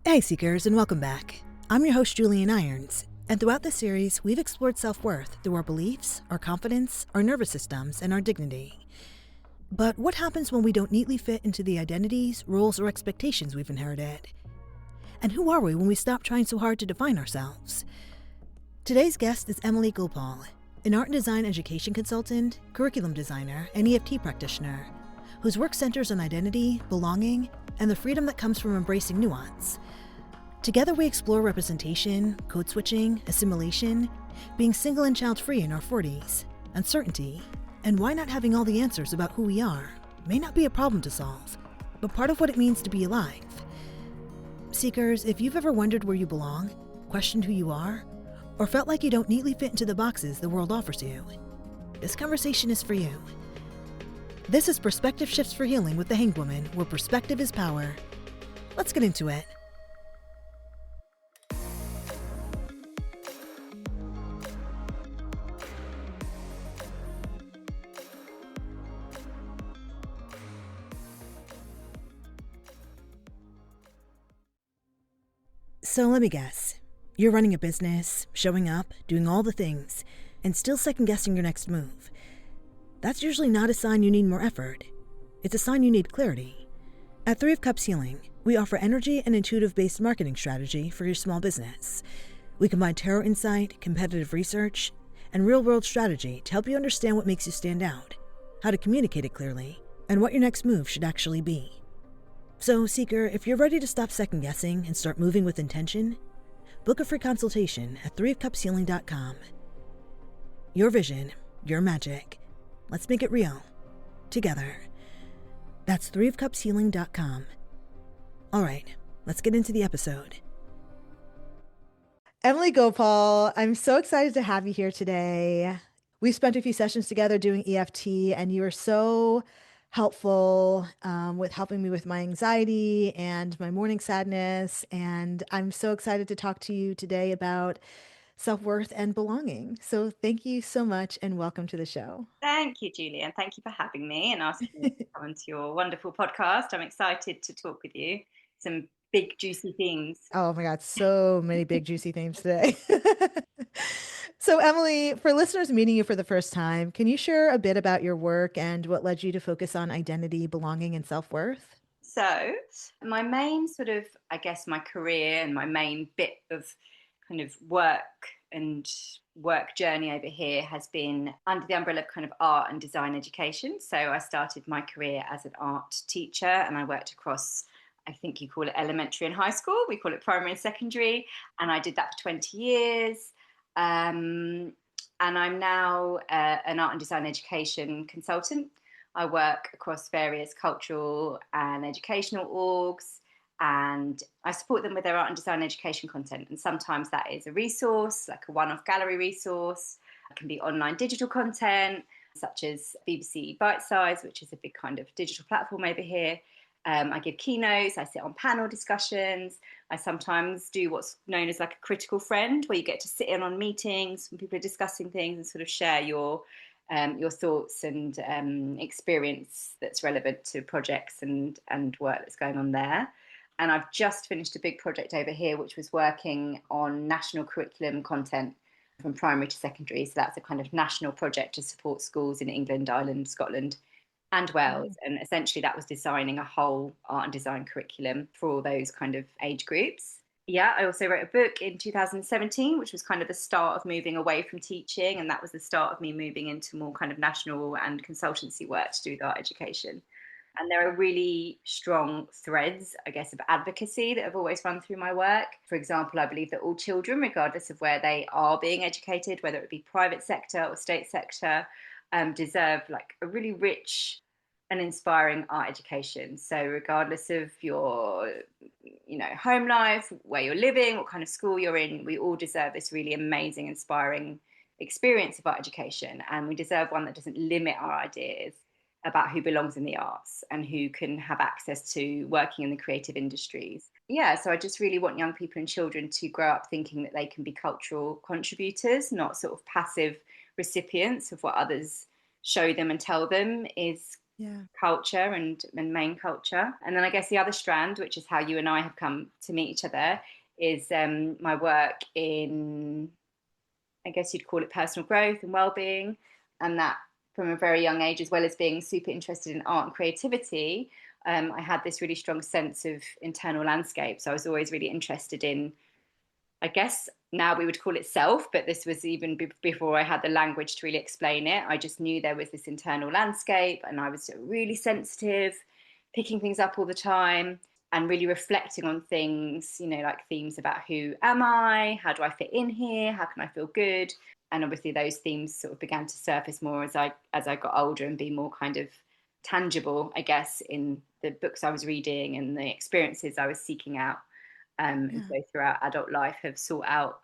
Hey Seekers, and welcome back. I'm your host Julienne Irons, and throughout this series, we've explored self-worth through our beliefs, our confidence, our nervous systems, and our dignity. But what happens when we don't neatly fit into the identities, roles, or expectations we've inherited? And who are we when we stop trying so hard to define ourselves? Today's guest is Emily Gopaul, an art and design education consultant, curriculum designer, and EFT practitioner, whose work centers on identity, belonging, and the freedom that comes from embracing nuance. Together we explore representation, code switching, assimilation, being single and child-free in our 40s, uncertainty, and why not having all the answers about who we are may not be a problem to solve, but part of what it means to be alive. Seekers, if you've ever wondered where you belong, questioned who you are, or felt like you don't neatly fit into the boxes the world offers you, this conversation is for you. This is Perspective Shifts for Healing with the Hanged Woman, where perspective is power. Let's get into it. So let me guess. You're running a business, showing up, doing all the things, and still second-guessing your next move. That's usually not a sign you need more effort. It's a sign you need clarity. At 3 of Cups Healing, we offer energy and intuitive-based marketing strategy for your small business. We combine tarot insight, competitive research, and real-world strategy to help you understand what makes you stand out, how to communicate it clearly, and what your next move should actually be. So, Seeker, if you're ready to stop second-guessing and start moving with intention, book a free consultation at 3ofcupshealing.com. Your vision, your magic. Let's make it real. Together. That's 3ofcupshealing.com. All right, let's get into the episode. Emily Gopaul, I'm so excited to have you here today. We spent a few sessions together doing EFT, and you were so helpful with helping me with my anxiety and my morning sadness. And I'm so excited to talk to you today about self-worth and belonging. So thank you so much and welcome to the show. Thank you, Julienne. Thank you for having me and asking me to come onto your wonderful podcast. I'm excited to talk with you. Some big, juicy things. Oh my God, so many big, juicy themes today. So Emily, for listeners meeting you for the first time, can you share a bit about your work and what led you to focus on identity, belonging, and self-worth? So, my main my career and my main bit of kind of work journey over here has been under the umbrella of kind of art and design education. So, I started my career as an art teacher and I worked across, I think you call it elementary and high school. We call it primary and secondary. And I did that for 20 years. And I'm now an art and design education consultant. I work across various cultural and educational orgs, and I support them with their art and design education content. And sometimes that is a resource, like a one-off gallery resource. It can be online digital content, such as BBC Bite Size, which is a big kind of digital platform over here. I give keynotes, I sit on panel discussions. I sometimes do what's known as like a critical friend, where you get to sit in on meetings when people are discussing things and sort of share your thoughts and experience that's relevant to projects and work that's going on there. And I've just finished a big project over here, which was working on national curriculum content from primary to secondary. So that's a kind of national project to support schools in England, Ireland, Scotland, and Wales. And essentially that was designing a whole art and design curriculum for all those kind of age groups. Yeah, I also wrote a book in 2017, which was kind of the start of moving away from teaching. And that was the start of me moving into more kind of national and consultancy work to do with art education. And there are really strong threads, I guess, of advocacy that have always run through my work. For example, I believe that all children, regardless of where they are being educated, whether it be private sector or state sector, deserve like a really rich and inspiring art education. So regardless of your, home life, where you're living, what kind of school you're in, we all deserve this really amazing, inspiring experience of art education. And we deserve one that doesn't limit our ideas about who belongs in the arts and who can have access to working in the creative industries. Yeah, so I just really want young people and children to grow up thinking that they can be cultural contributors, not sort of passive recipients of what others show them and tell them is Yeah. culture and main culture. And then I guess the other strand, which is how you and I have come to meet each other, is my work in, I guess you'd call it personal growth and well-being. And that from a very young age, as well as being super interested in art and creativity, I had this really strong sense of internal landscape. So I was always really interested in, I guess now we would call it self, but this was even before I had the language to really explain it. I just knew there was this internal landscape, and I was really sensitive, picking things up all the time and really reflecting on things, you know, like themes about who am I? How do I fit in here? How can I feel good? And obviously those themes sort of began to surface more as I got older and be more kind of tangible, I guess, in the books I was reading and the experiences I was seeking out. And Yeah. so throughout adult life have sought out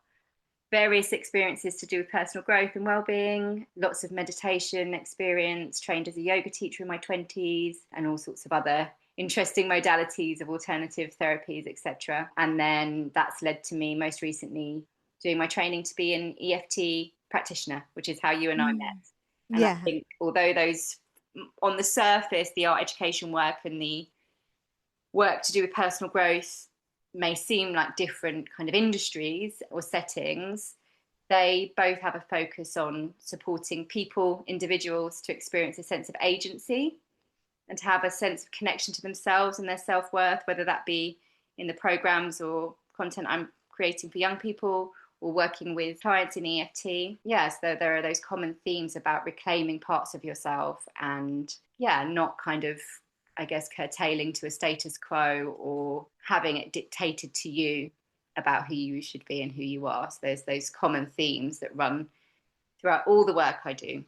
various experiences to do with personal growth and well-being, lots of meditation experience, trained as a yoga teacher in my 20s, and all sorts of other interesting modalities of alternative therapies, etc. And then that's led to me most recently doing my training to be an EFT practitioner, which is how you and I met. Mm. And I Yeah. think although those on the surface, the art education work and the work to do with personal growth may seem like different kind of industries or settings, they both have a focus on supporting people, individuals, to experience a sense of agency and to have a sense of connection to themselves and their self-worth, whether that be in the programs or content I'm creating for young people or working with clients in EFT. Yes, there are those common themes about reclaiming parts of yourself and, yeah, not kind of, I guess, curtailing to a status quo or having it dictated to you about who you should be and who you are. So there's those common themes that run throughout all the work I do,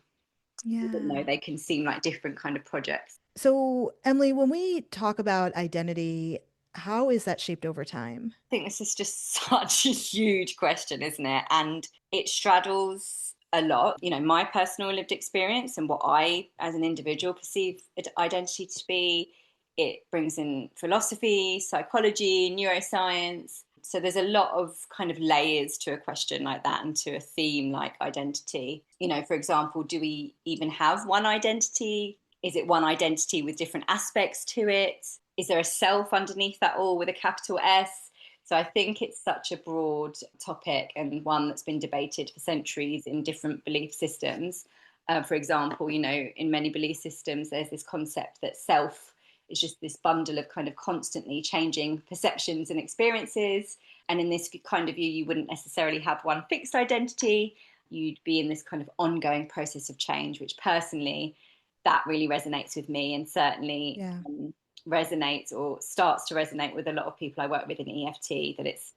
even though Yeah. they can seem like different kind of projects. So, Emily, when we talk about identity, how is that shaped over time? I think this is just such a huge question, isn't it? And it straddles a lot, you know, my personal lived experience and what I, as an individual, perceive identity to be. It brings in philosophy, psychology, neuroscience. So there's a lot of kind of layers to a question like that and to a theme like identity. You know, for example, do we even have one identity? Is it one identity with different aspects to it? Is there a self underneath that all with a capital S? So I think it's such a broad topic and one that's been debated for centuries in different belief systems. For example, you know, in many belief systems, there's this concept that self is just this bundle of kind of constantly changing perceptions and experiences. And in this kind of view, you wouldn't necessarily have one fixed identity. You'd be in this kind of ongoing process of change, which personally, that really resonates with me and certainly Yeah. resonates or starts to resonate with a lot of people I work with in EFT, that it's,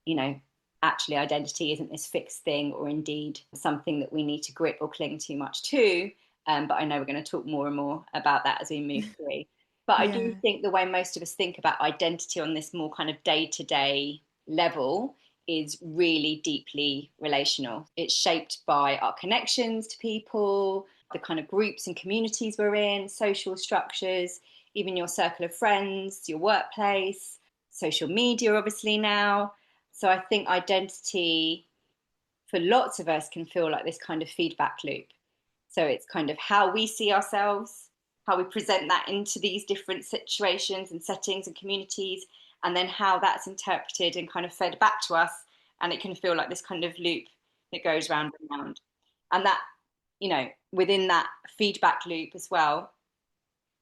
you know, actually identity isn't this fixed thing or indeed something that we need to grip or cling too much to. But I know we're going to talk more and more about that as we move through. But I do Yeah. think the way most of us think about identity on this more kind of day-to-day level is really deeply relational. It's shaped by our connections to people, the kind of groups and communities we're in, social structures, even your circle of friends, your workplace, social media, obviously now. So I think identity for lots of us can feel like this kind of feedback loop. So it's kind of how we see ourselves, how we present that into these different situations and settings and communities, and then how that's interpreted and kind of fed back to us. And it can feel like this kind of loop that goes round and round. And that, you know, within that feedback loop as well,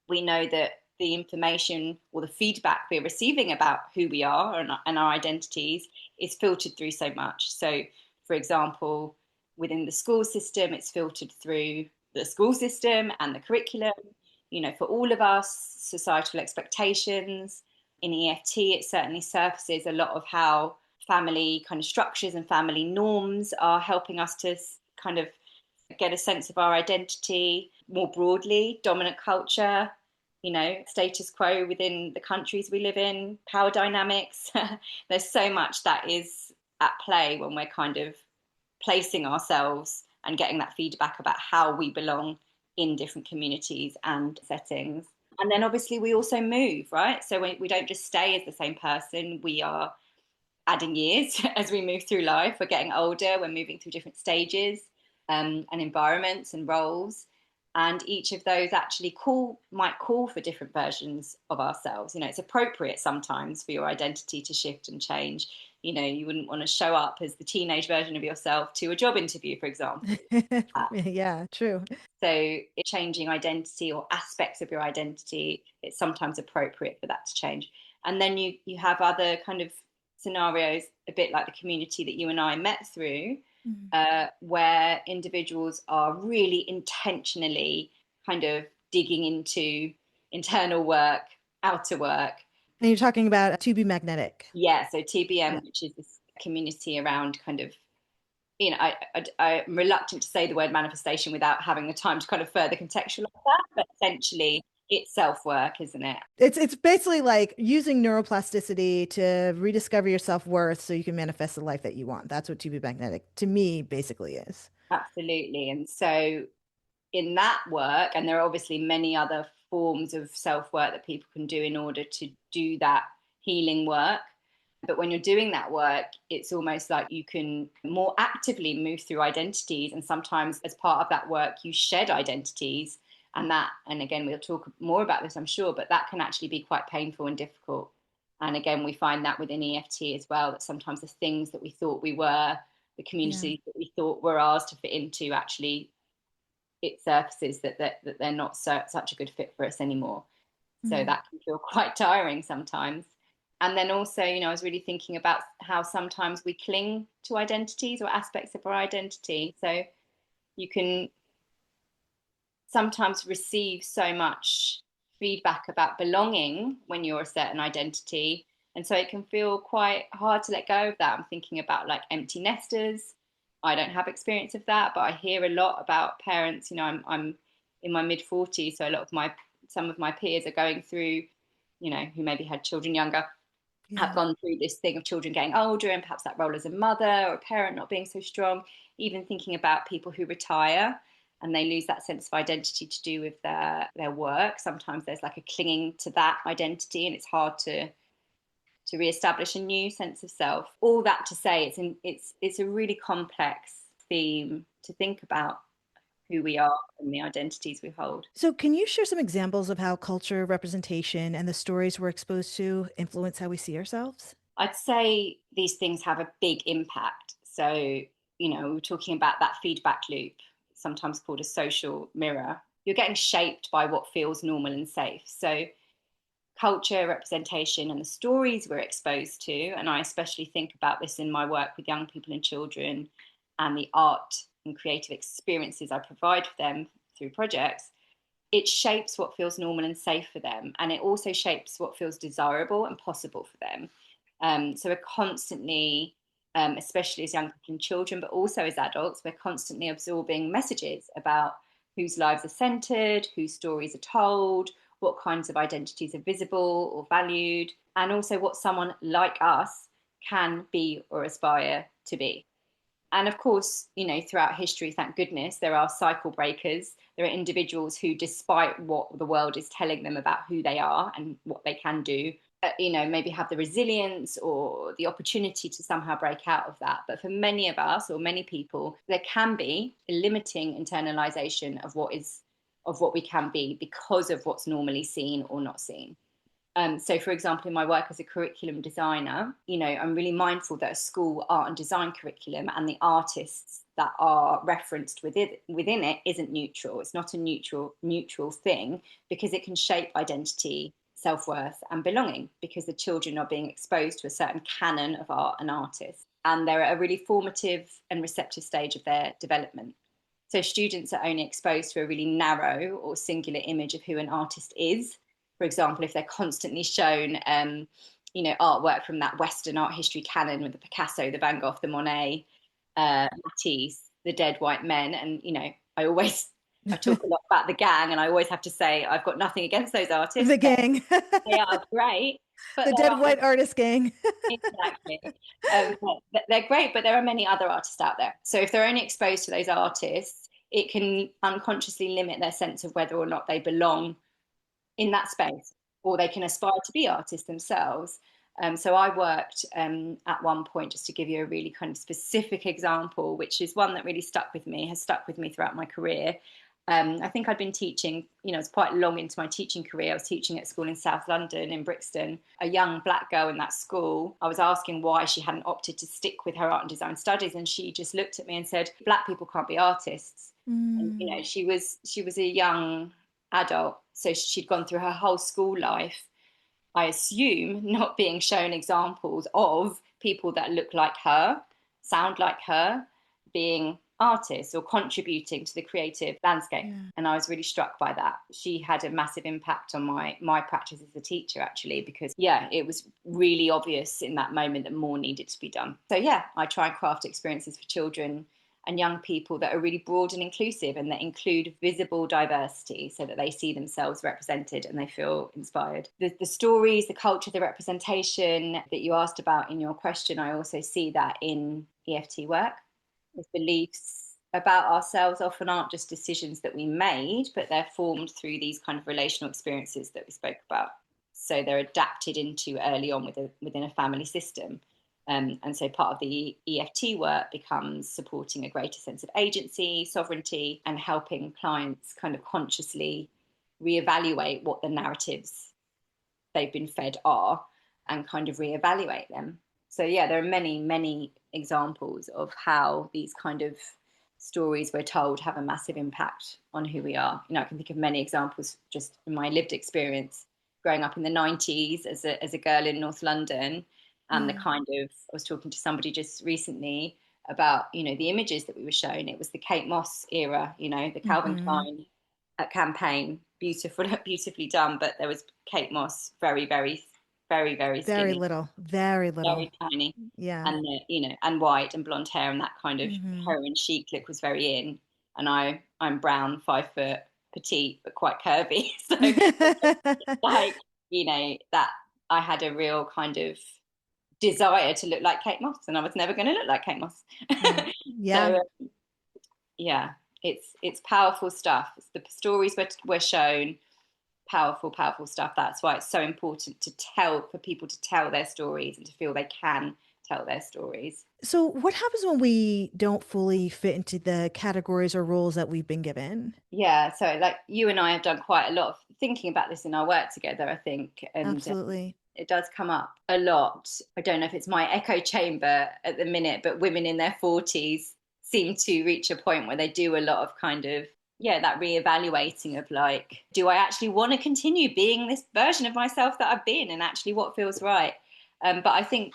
we know that the information or the feedback we're receiving about who we are and our identities is filtered through so much. So, for example, within the school system, it's filtered through the school system and the curriculum. You know, for all of us, societal expectations. In EFT, it certainly surfaces a lot of how family kind of structures and family norms are helping us to kind of get a sense of our identity more broadly, dominant culture, you know, status quo within the countries we live in, power dynamics. There's so much that is at play when we're kind of placing ourselves and getting that feedback about how we belong in different communities and settings. And then obviously we also move, right? So we don't just stay as the same person. We are adding years as we move through life. We're getting older, we're moving through different stages and environments and roles. And each of those actually might call for different versions of ourselves. It's appropriate sometimes for your identity to shift and change. You wouldn't want to show up as the teenage version of yourself to a job interview, for example. Yeah, true. So changing identity or aspects of your identity, it's sometimes appropriate for that to change. And then you have other kind of scenarios, a bit like the community that you and I met through, where individuals are really intentionally kind of digging into internal work, outer work. And you're talking about to be magnetic. Yeah, so TBM, Yeah. which is this community around kind of, I'm reluctant to say the word manifestation without having the time to kind of further contextualize that, but essentially it's self-work, isn't it? It's basically like using neuroplasticity to rediscover your self-worth so you can manifest the life that you want. That's what to be magnetic to me basically is. Absolutely. And so in that work, and there are obviously many other forms of self-work that people can do in order to do that healing work. But when you're doing that work, it's almost like you can more actively move through identities. And sometimes as part of that work, you shed identities. And again, we'll talk more about this, I'm sure, but that can actually be quite painful and difficult. And again, we find that within EFT as well, that sometimes the things that we thought we were, the communities that we thought were ours to fit into, actually it surfaces that they're not such a good fit for us anymore. So that can feel quite tiring sometimes. And then also, I was really thinking about how sometimes we cling to identities or aspects of our identity. So you can sometimes receive so much feedback about belonging when you're a certain identity. And so it can feel quite hard to let go of that. I'm thinking about like empty nesters. I don't have experience of that, but I hear a lot about parents. I'm in my mid 40s, so some of my peers are going through, who maybe had children younger, have gone through this thing of children getting older and perhaps that role as a mother or a parent not being so strong. Even thinking about people who retire and they lose that sense of identity to do with their work. Sometimes there's like a clinging to that identity, and it's hard to reestablish a new sense of self. All that to say, it's a really complex theme to think about, who we are and the identities we hold. So, can you share some examples of how culture, representation, and the stories we're exposed to influence how we see ourselves? I'd say these things have a big impact. So, we're talking about that feedback loop, sometimes called a social mirror. You're getting shaped by what feels normal and safe. So, culture, representation, and the stories we're exposed to, and I especially think about this in my work with young people and children and the art and creative experiences I provide for them through projects, it shapes what feels normal and safe for them. And it also shapes what feels desirable and possible for them. So we're constantly, especially as young people and children, but also as adults, we're constantly absorbing messages about whose lives are centered, whose stories are told, what kinds of identities are visible or valued, and also what someone like us can be or aspire to be. And of course, throughout history, thank goodness, there are cycle breakers. There are individuals who, despite what the world is telling them about who they are and what they can do, maybe have the resilience or the opportunity to somehow break out of that. But for many of us, or many people, there can be a limiting internalization of what we can be because of what's normally seen or not seen. So, for example, in my work as a curriculum designer, I'm really mindful that a school art and design curriculum and the artists that are referenced within it isn't neutral. It's not a neutral thing, because it can shape identity, self-worth, and belonging, because the children are being exposed to a certain canon of art and artists, and they're at a really formative and receptive stage of their development. So students are only exposed to a really narrow or singular image of who an artist is. For example, if they're constantly shown, artwork from that Western art history canon with the Picasso, the Van Gogh, the Monet, Matisse, the dead white men, and I talk a lot about the gang, and I always have to say I've got nothing against those artists. The gang. They are great, but The dead white artist gang. exactly. They're great, but there are many other artists out there. So if they're only exposed to those artists, it can unconsciously limit their sense of whether or not they belong in that space, or they can aspire to be artists themselves. So I worked at one point, just to give you a really kind of specific example, which is one that really has stuck with me throughout my career. I think I'd been teaching, it was quite long into my teaching career. I was teaching at school in South London, in Brixton. A young black girl in that school, I was asking why she hadn't opted to stick with her art and design studies, and she just looked at me and said, "Black people can't be artists." And she was a young adult, so she'd gone through her whole school life, I assume, not being shown examples of people that look like her, sound like her, being artists or contributing to the creative landscape. Yeah. And I was really struck by that. She had a massive impact on my practice as a teacher, actually, because it was really obvious in that moment that more needed to be done. So I try and craft experiences for children and young people that are really broad and inclusive, and that include visible diversity, so that they see themselves represented and they feel inspired. The stories, the culture, the representation that you asked about in your question, I also see that in EFT work. With beliefs about ourselves often aren't just decisions that we made, but they're formed through these kind of relational experiences that we spoke about. So they're adapted into early on within a family system. And so part of the EFT work becomes supporting a greater sense of agency, sovereignty, and helping clients kind of consciously reevaluate what the narratives they've been fed are, and kind of reevaluate them. So there are many, many examples of how these kind of stories we're told have a massive impact on who we are. I can think of many examples just in my lived experience growing up in the 90s as a girl in North London. And I was talking to somebody just recently about, the images that we were shown. It was the Kate Moss era, the Calvin Klein campaign, beautifully done. But there was Kate Moss, very, very, very, very Very skinny, little, very little. very tiny, Yeah. and and white and blonde hair, and that kind of heroin chic look was very in. And I'm brown, 5 foot, petite, but quite curvy. So like, that I had a real kind of desire to look like Kate Moss, and I was never going to look like Kate Moss. Yeah. So it's powerful stuff. It's the stories we're shown, powerful stuff. That's why it's so important for people to tell their stories and to feel they can tell their stories. So what happens when we don't fully fit into the categories or roles that we've been given? So like you and I have done quite a lot of thinking about this in our work together, I think, and Absolutely. it does come up a lot. I don't know if it's my echo chamber at the minute, but women in their 40s seem to reach a point where they do a lot of kind of that reevaluating of like, do I actually want to continue being this version of myself that I've been, and actually what feels right? But I think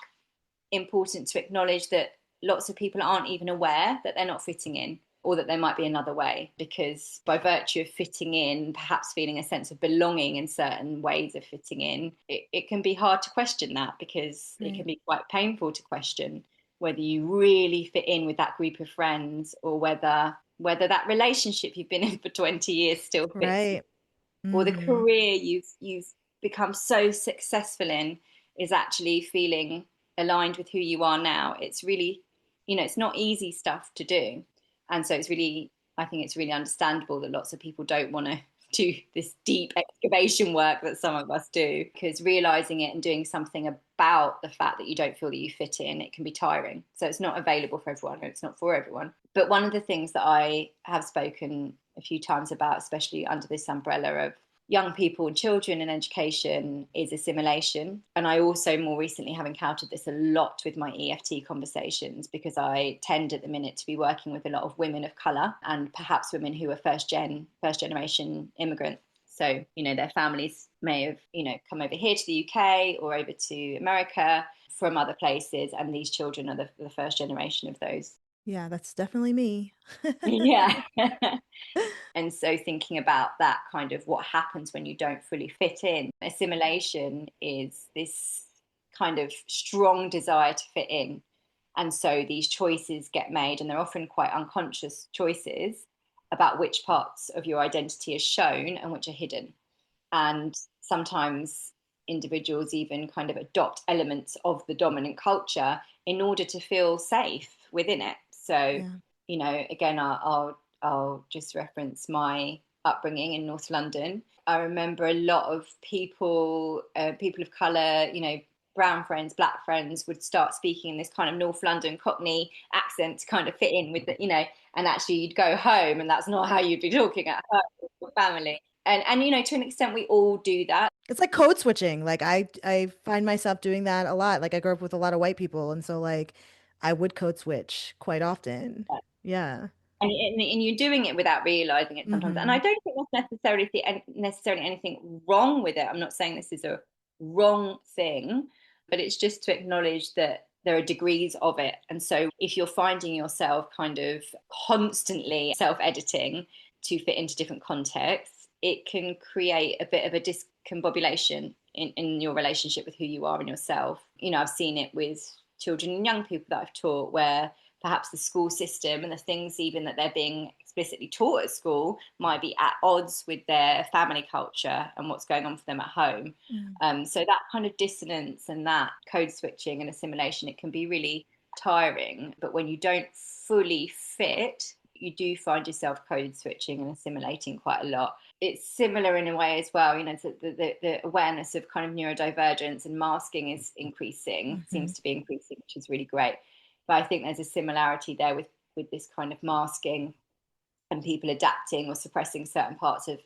important to acknowledge that lots of people aren't even aware that they're not fitting in, or that there might be another way, because by virtue of fitting in, perhaps feeling a sense of belonging in certain ways of fitting in, it can be hard to question that, because it can be quite painful to question whether you really fit in with that group of friends, or whether that relationship you've been in for 20 years still fits, Right. or the career you've become so successful in is actually feeling aligned with who you are now. It's really, it's not easy stuff to do. And so I think it's really understandable that lots of people don't want to do this deep excavation work that some of us do, because realizing it and doing something about the fact that you don't feel that you fit in, it can be tiring. So it's not available for everyone, or it's not for everyone. But one of the things that I have spoken a few times about, especially under this umbrella of young people and children and education, is assimilation. And I also more recently have encountered this a lot with my EFT conversations, because I tend at the minute to be working with a lot of women of colour, and perhaps women who are first generation immigrants. So, their families may have, come over here to the UK or over to America from other places, and these children are the first generation of those. Yeah, that's definitely me. Yeah. And so thinking about that, kind of what happens when you don't fully fit in. Assimilation is this kind of strong desire to fit in. And so these choices get made, and they're often quite unconscious choices about which parts of your identity are shown and which are hidden. And sometimes individuals even kind of adopt elements of the dominant culture in order to feel safe within it. So, again, I'll just reference my upbringing in North London. I remember a lot of people of colour, brown friends, black friends would start speaking in this kind of North London Cockney accent to kind of fit in with the, and actually you'd go home and that's not how you'd be talking at home with your family. And to an extent we all do that. It's like code switching. Like I find myself doing that a lot. Like I grew up with a lot of white people, and so like I would code switch quite often. Yeah. And you're doing it without realizing it sometimes. And I Hmm. don't think there's necessarily anything wrong with it. I'm not saying this is a wrong thing, but it's just to acknowledge that there are degrees of it. And so if you're finding yourself kind of constantly self-editing to fit into different contexts, it can create a bit of a discombobulation in your relationship with who you are and yourself. I've seen it with children and young people that I've taught where perhaps the school system and the things even that they're being explicitly taught at school might be at odds with their family culture and what's going on for them at home. Mm. So that kind of dissonance and that code switching and assimilation, it can be really tiring. But when you don't fully fit, you do find yourself code switching and assimilating quite a lot. It's similar in a way as well, the awareness of kind of neurodivergence and masking is increasing, Hmm. seems to be increasing, which is really great. But I think there's a similarity there with this kind of masking and people adapting or suppressing certain parts of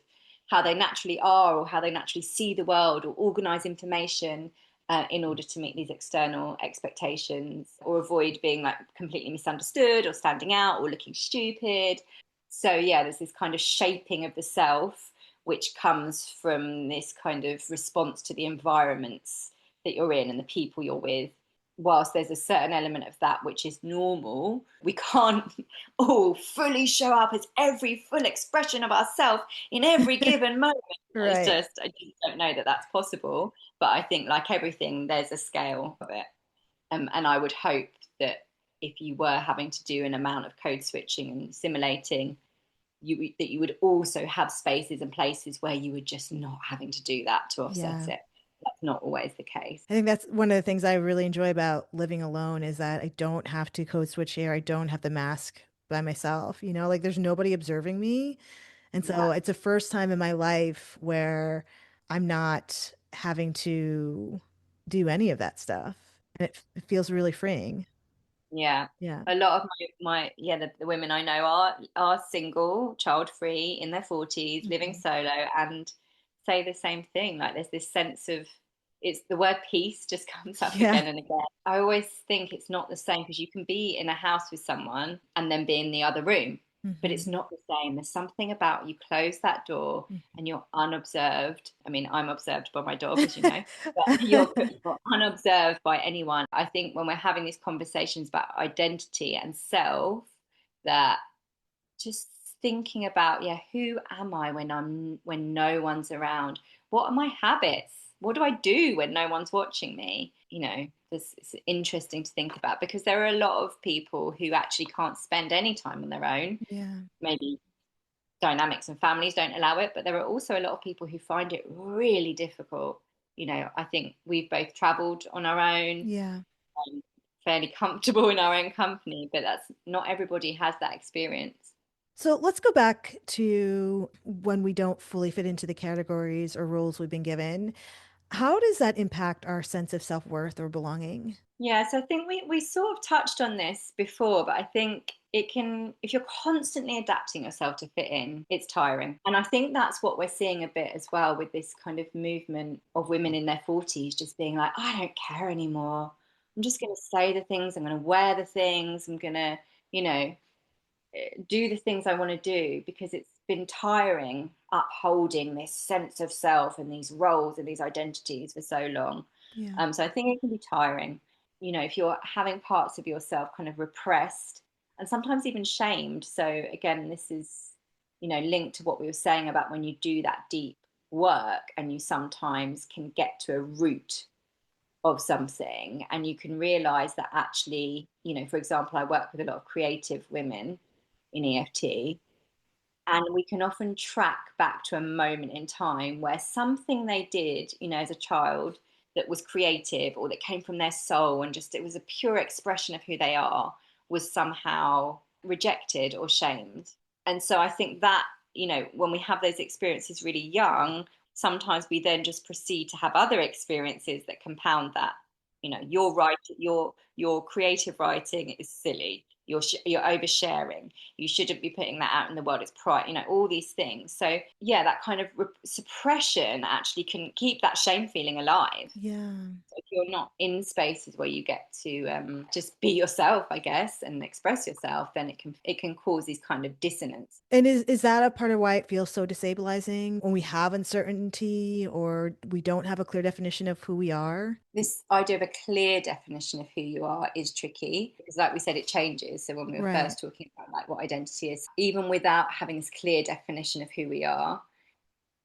how they naturally are or how they naturally see the world or organize information in order to meet these external expectations or avoid being like completely misunderstood or standing out or looking stupid. So yeah, there's this kind of shaping of the self which comes from this kind of response to the environments that you're in and the people you're with. Whilst there's a certain element of that which is normal, we can't all fully show up as every full expression of ourselves in every given moment. Right. I just don't know that that's possible. But I think, like everything, there's a scale of it. And I would hope that if you were having to do an amount of code switching and simulating, that you would also have spaces and places where you were just not having to do that to offset Yeah. it. That's not always the case. I think that's one of the things I really enjoy about living alone is that I don't have to code switch here. I don't have to mask by myself, like there's nobody observing me. And so Yeah. it's the first time in my life where I'm not having to do any of that stuff. And it feels really freeing. Yeah. Yeah. A lot of the women I know are single, child free, in their 40s, living Mhm. solo, and say the same thing. Like there's this sense of it's the word peace just comes up Yeah. again and again. I always think it's not the same because you can be in a house with someone and then be in the other room, but it's Hmm. not the same. There's something about you close that door and you're unobserved. I mean, I'm observed by my dog, as you know, but you're unobserved by anyone. I think when we're having these conversations about identity and self, that just thinking about, yeah, who am I when no one's around? What are my habits? What do I do when no one's watching me? It's interesting to think about because there are a lot of people who actually can't spend any time on their own. Yeah. Maybe dynamics and families don't allow it, but there are also a lot of people who find it really difficult. I think we've both traveled on our own, Yeah. fairly comfortable in our own company, but that's not everybody has that experience. So let's go back to when we don't fully fit into the categories or roles we've been given. How does that impact our sense of self-worth or belonging? Yeah, so I think we sort of touched on this before, but I think it can, if you're constantly adapting yourself to fit in, it's tiring. And I think that's what we're seeing a bit as well with this kind of movement of women in their 40s just being like, I don't care anymore. I'm just going to say the things, I'm going to wear the things, I'm going to, you know, do the things I want to do because it's been tiring upholding this sense of self and these roles and these identities for so long. Yeah. So I think it can be tiring. If you're having parts of yourself kind of repressed and sometimes even shamed. So again, this is, linked to what we were saying about when you do that deep work and you sometimes can get to a root of something and you can realize that actually, for example, I work with a lot of creative women in EFT, and we can often track back to a moment in time where something they did, as a child that was creative or that came from their soul and just it was a pure expression of who they are was somehow rejected or shamed. And so I think that, when we have those experiences really young, sometimes we then just proceed to have other experiences that compound that. your creative writing is silly. You're oversharing. You shouldn't be putting that out in the world. It's pride, all these things. So yeah, that kind of suppression actually can keep that shame feeling alive. Yeah. So if you're not in spaces where you get to just be yourself, I guess, and express yourself, then it can cause these kind of dissonance. And is that a part of why it feels so destabilizing when we have uncertainty or we don't have a clear definition of who we are? This idea of a clear definition of who you are is tricky because, like we said, it changes. So when we were Right. first talking about like what identity is, even without having this clear definition of who we are,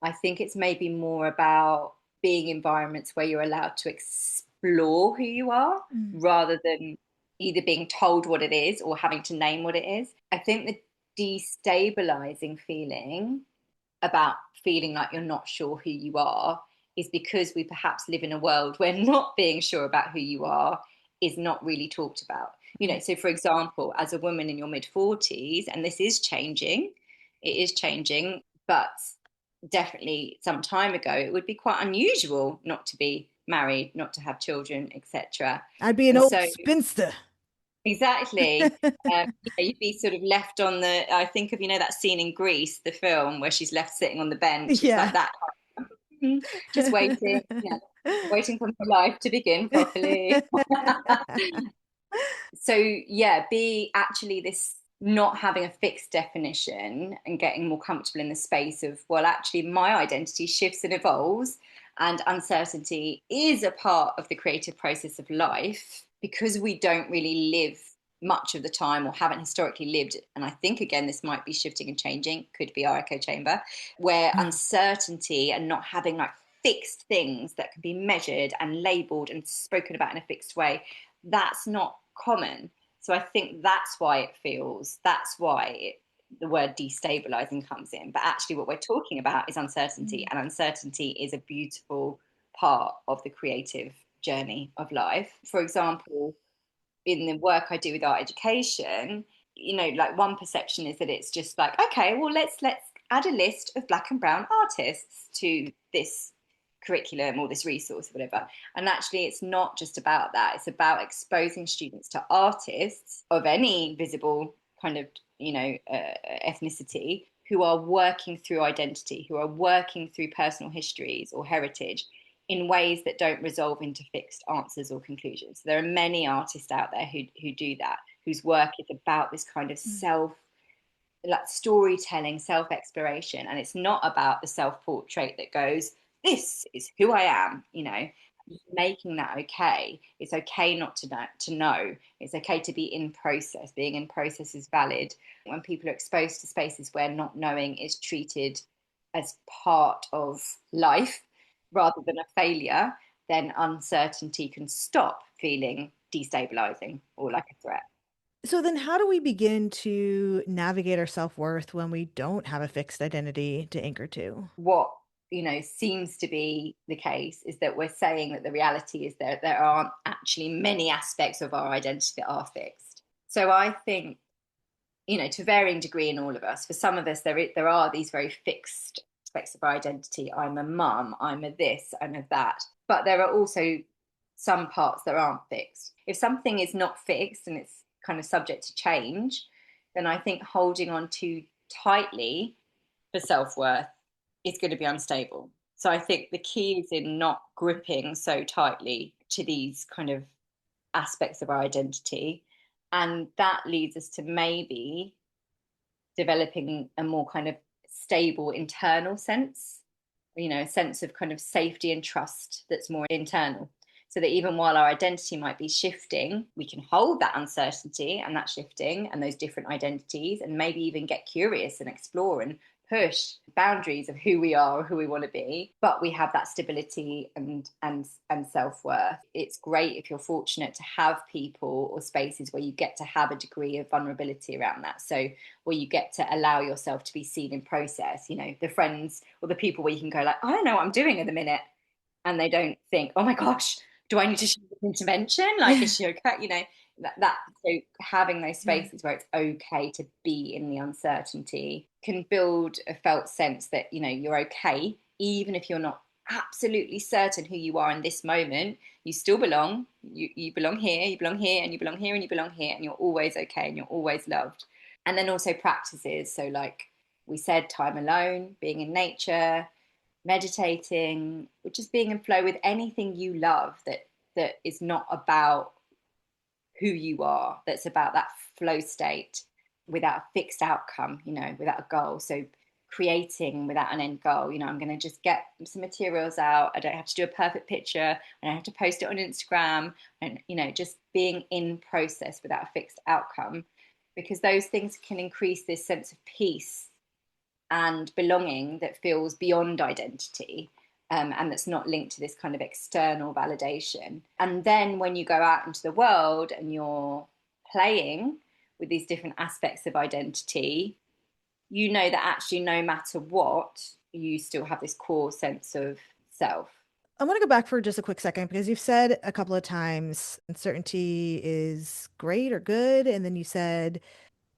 I think it's maybe more about being environments where you're allowed to explore who you are Mm. rather than either being told what it is or having to name what it is. I think the destabilizing feeling about feeling like you're not sure who you are is because we perhaps live in a world where not being sure about who you are is not really talked about. So for example, as a woman in your mid 40s, and this is changing, it is changing, but definitely some time ago, it would be quite unusual not to be married, not to have children, etc. I'd be an And old so spinster. exactly. You'd be sort of left on I think of, that scene in Grease, the film, where she's left sitting on the bench. It's Yeah. like that, just waiting, waiting for my life to begin properly. So, yeah, be actually this not having a fixed definition and getting more comfortable in the space of, well, actually, my identity shifts and evolves, and uncertainty is a part of the creative process of life because we don't really live much of the time or haven't historically lived. And I think, again, this might be shifting and changing, could be our echo chamber, where uncertainty and not having like fixed things that can be measured and labeled and spoken about in a fixed way, that's not common. So I think that's why the word destabilizing comes in. But actually, what we're talking about is uncertainty, and uncertainty is a beautiful part of the creative journey of life. For example, in the work I do with art education, like one perception is that it's just like, okay, well, let's add a list of black and brown artists to this curriculum or this resource or whatever. And actually, it's not just about that. It's about exposing students to artists of any visible kind of, ethnicity, who are working through identity, who are working through personal histories or heritage in ways that don't resolve into fixed answers or conclusions. So there are many artists out there who do that, whose work is about this kind of like storytelling, self-exploration, and it's not about the self-portrait that goes, this is who I am, making that okay. It's okay not to know. It's okay to be in process. Being in process is valid. When people are exposed to spaces where not knowing is treated as part of life rather than a failure, then uncertainty can stop feeling destabilizing or like a threat. So then how do we begin to navigate our self-worth when we don't have a fixed identity to anchor to? What seems to be the case is that we're saying that the reality is that there aren't actually many aspects of our identity that are fixed. So I think, to varying degree in all of us, for some of us there are these very fixed aspects of our identity. I'm a mum, I'm a this, I'm a that, but there are also some parts that aren't fixed. If something is not fixed and it's kind of subject to change, then I think holding on too tightly for self-worth is going to be unstable. So I think the key is in not gripping so tightly to these kind of aspects of our identity. And that leads us to maybe developing a more kind of stable internal sense, a sense of kind of safety and trust that's more internal. So that even while our identity might be shifting, we can hold that uncertainty and that shifting and those different identities, and maybe even get curious and explore and push boundaries of who we are or who we want to be, but we have that stability and self-worth. It's great if you're fortunate to have people or spaces where you get to have a degree of vulnerability around that. So where you get to allow yourself to be seen in process, the friends or the people where you can go like, I don't know what I'm doing at the minute. And they don't think, oh my gosh, do I need to show this intervention? Like, is she okay? So having those spaces where it's okay to be in the uncertainty can build a felt sense that, you're okay, even if you're not absolutely certain who you are in this moment, you still belong. You belong here, you belong here, and you belong here, and you belong here, and you're always okay, and you're always loved. And then also practices. So, like we said, time alone, being in nature, meditating, just being in flow with anything you love that is not about who you are, that's about that flow state without a fixed outcome, without a goal. So creating without an end goal, I'm going to just get some materials out. I don't have to do a perfect picture. I don't have to post it on Instagram. And, just being in process without a fixed outcome, because those things can increase this sense of peace and belonging that feels beyond identity, and that's not linked to this kind of external validation. And then when you go out into the world and you're playing with these different aspects of identity, you know that actually no matter what, you still have this core sense of self. I want to go back for just a quick second because you've said a couple of times uncertainty is great or good. And then you said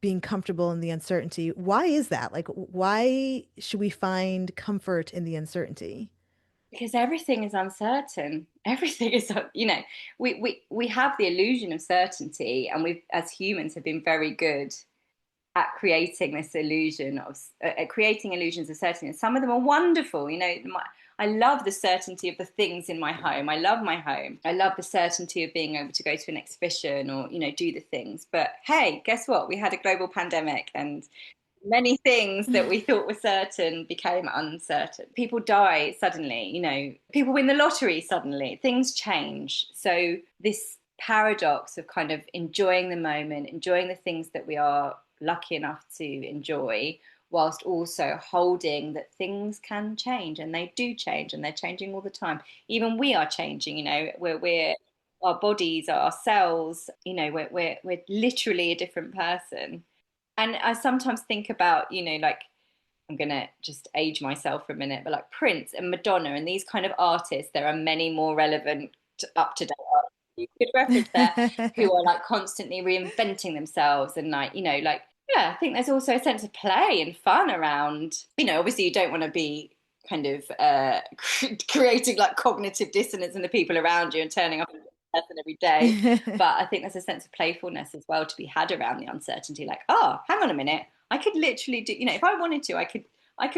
being comfortable in the uncertainty. Why is that? Like, why should we find comfort in the uncertainty? Because everything is uncertain. Everything is, we have the illusion of certainty, and we've, as humans, have been very good at creating this illusion of at creating illusions of certainty. And some of them are wonderful. I love the certainty of the things in my home. I love my home. I love the certainty of being able to go to an exhibition or do the things. But hey, guess what? We had a global pandemic, and many things that we thought were certain became uncertain. People die suddenly, people win the lottery suddenly, things change. So this paradox of kind of enjoying the moment, enjoying the things that we are lucky enough to enjoy, whilst also holding that things can change, and they do change, and they're changing all the time. Even we are changing, we're our bodies, our cells, we're literally a different person. And I sometimes think about, like, I'm going to just age myself for a minute, but like Prince and Madonna and these kind of artists, there are many more relevant, up to date artists you could reference there, who are like constantly reinventing themselves. And like, yeah, I think there's also a sense of play and fun around, obviously you don't want to be kind of creating like cognitive dissonance in the people around you and turning up person every day. But I think there's a sense of playfulness as well to be had around the uncertainty. Like, oh, hang on a minute, I could literally do, if I wanted to, I could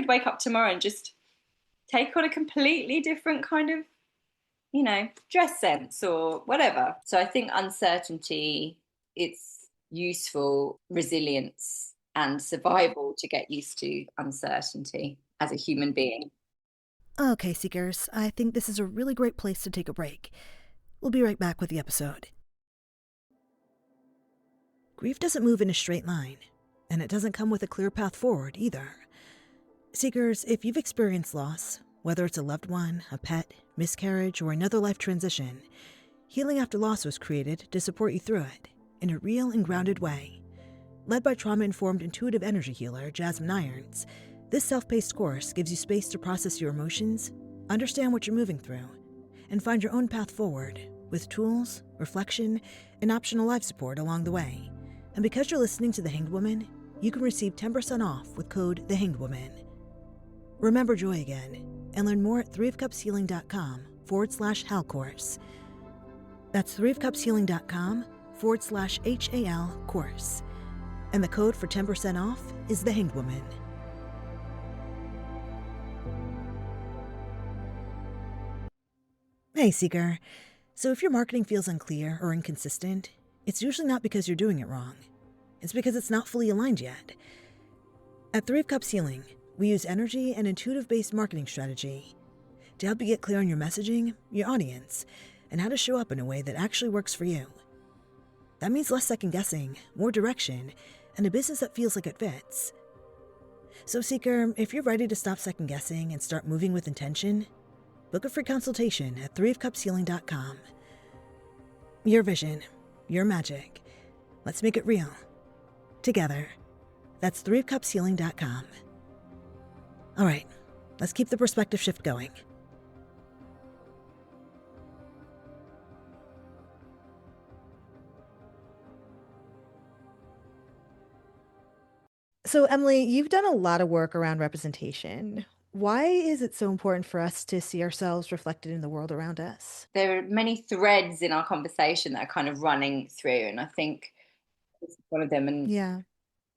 wake up tomorrow and just take on a completely different kind of, dress sense or whatever. So I think uncertainty, it's useful resilience and survival to get used to uncertainty as a human being. Okay, Seekers, I think this is a really great place to take a break. We'll be right back with the episode. Grief doesn't move in a straight line, and it doesn't come with a clear path forward either. Seekers, if you've experienced loss, whether it's a loved one, a pet, miscarriage, or another life transition, Healing After Loss was created to support you through it in a real and grounded way. Led by trauma-informed intuitive energy healer Julienne Irons, this self-paced course gives you space to process your emotions, understand what you're moving through, and find your own path forward with tools, reflection, and optional life support along the way. And because you're listening to The Hanged Woman, you can receive 10% off with code The Hanged Woman. Remember joy again and learn more at threeofcupshealing.com/HAL course. That's threeofcupshealing.com/HAL course. And the code for 10% off is The Hanged Woman. Hey, Seeker. So if your marketing feels unclear or inconsistent, it's usually not because you're doing it wrong. It's because it's not fully aligned yet. At Three of Cups Healing, we use energy and intuitive-based marketing strategy to help you get clear on your messaging, your audience, and how to show up in a way that actually works for you. That means less second-guessing, more direction, and a business that feels like it fits. So, Seeker, if you're ready to stop second-guessing and start moving with intention, book a free consultation at threeofcupshealing.com. Your vision, your magic. Let's make it real. Together. That's threeofcupshealing.com. All right, let's keep the perspective shift going. So, Emily, you've done a lot of work around representation. Why is it so important for us to see ourselves reflected in the world around us? There are many threads in our conversation that are kind of running through, and I think this is one of them. And Yeah.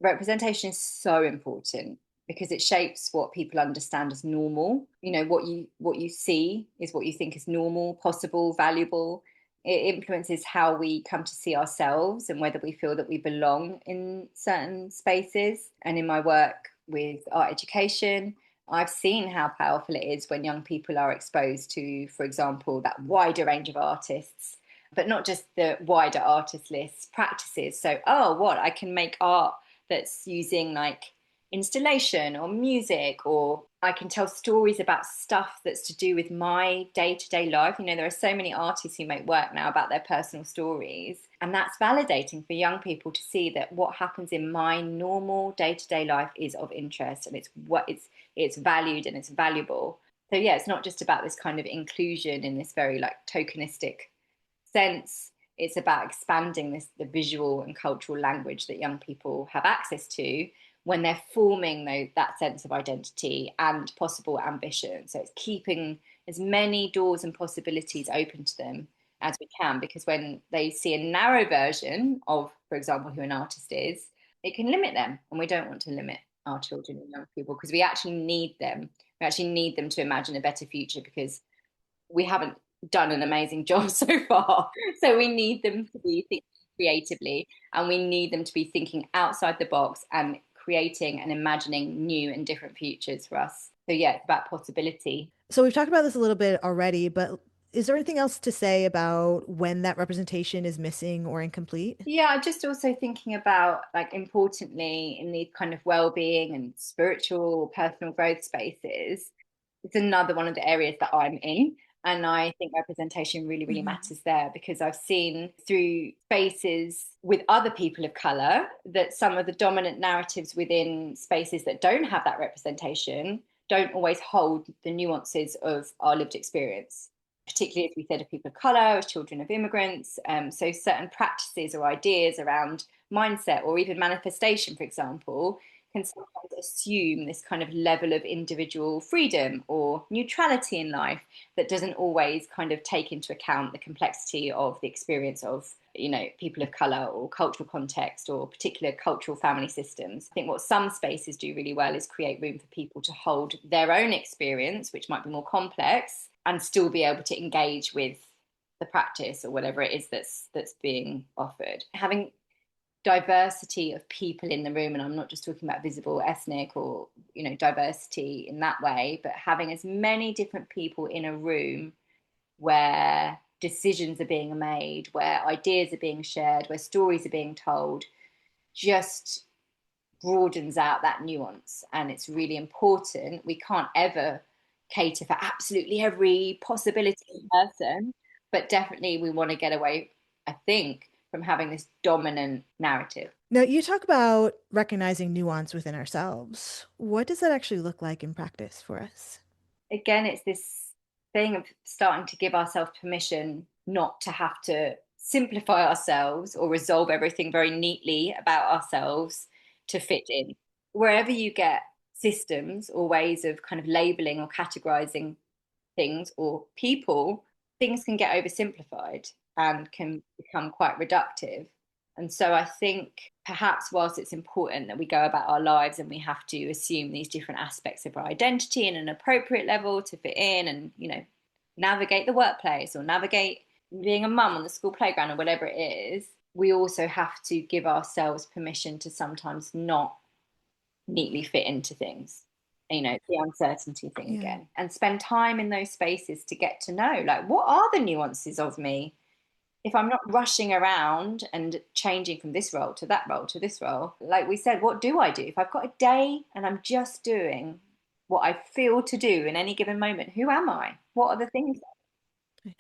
representation is so important because it shapes what people understand as normal. You know, what you see is what you think is normal, possible, valuable. It influences how we come to see ourselves and whether we feel that we belong in certain spaces. And in my work with art education, I've seen how powerful it is when young people are exposed to, for example, that wider range of artists, but not just the wider artist list practices. So, oh, what I can make art that's using like installation or music, or I can tell stories about stuff that's to do with my day-to-day life. You know, there are so many artists who make work now about their personal stories, and that's validating for young people to see that what happens in my normal day-to-day life is of interest, and it's valued and it's valuable. So yeah, it's not just about this kind of inclusion in this very like tokenistic sense. It's about expanding the visual and cultural language that young people have access to when they're forming that sense of identity and possible ambition. So it's keeping as many doors and possibilities open to them as we can, because when they see a narrow version of, for example, who an artist is, it can limit them. And we don't want to limit our children and young people because we actually need them. We actually need them to imagine a better future because we haven't done an amazing job so far. So we need them to be thinking creatively, and we need them to be thinking outside the box and creating and imagining new and different futures for us. So yeah, it's about possibility. So we've talked about this a little bit already, but is there anything else to say about when that representation is missing or incomplete? Yeah, just also thinking about like importantly in these kind of well-being and spiritual personal growth spaces, it's another one of the areas that I'm in. And I think representation really, really Hmm. matters there because I've seen through spaces with other people of colour that some of the dominant narratives within spaces that don't have that representation don't always hold the nuances of our lived experience, particularly as we said, of people of colour, as children of immigrants. So certain practices or ideas around mindset or even manifestation, for example, can sometimes assume this kind of level of individual freedom or neutrality in life that doesn't always kind of take into account the complexity of the experience of, you know, people of color or cultural context or particular cultural family systems. I think what some spaces do really well is create room for people to hold their own experience, which might be more complex, and still be able to engage with the practice or whatever it is that's being offered. Having diversity of people in the room, and I'm not just talking about visible ethnic or, you know, diversity in that way, but having as many different people in a room where decisions are being made, where ideas are being shared, where stories are being told, just broadens out that nuance. And it's really important. We can't ever cater for absolutely every possibility in person, but definitely we want to get away, I think, from having this dominant narrative. Now, you talk about recognizing nuance within ourselves. What does that actually look like in practice for us? Again, it's this thing of starting to give ourselves permission not to have to simplify ourselves or resolve everything very neatly about ourselves to fit in. Wherever you get systems or ways of kind of labeling or categorizing things or people, things can get oversimplified and can become quite reductive. And so I think perhaps whilst it's important that we go about our lives and we have to assume these different aspects of our identity in an appropriate level to fit in and, you know, navigate the workplace or navigate being a mum on the school playground or whatever it is, we also have to give ourselves permission to sometimes not neatly fit into things. You know, the uncertainty thing Yeah. again, and spend time in those spaces to get to know, like, what are the nuances of me if I'm not rushing around and changing from this role to that role to this role. Like we said, what do I do if I've got a day and I'm just doing what I feel to do in any given moment? Who am I? What are the things?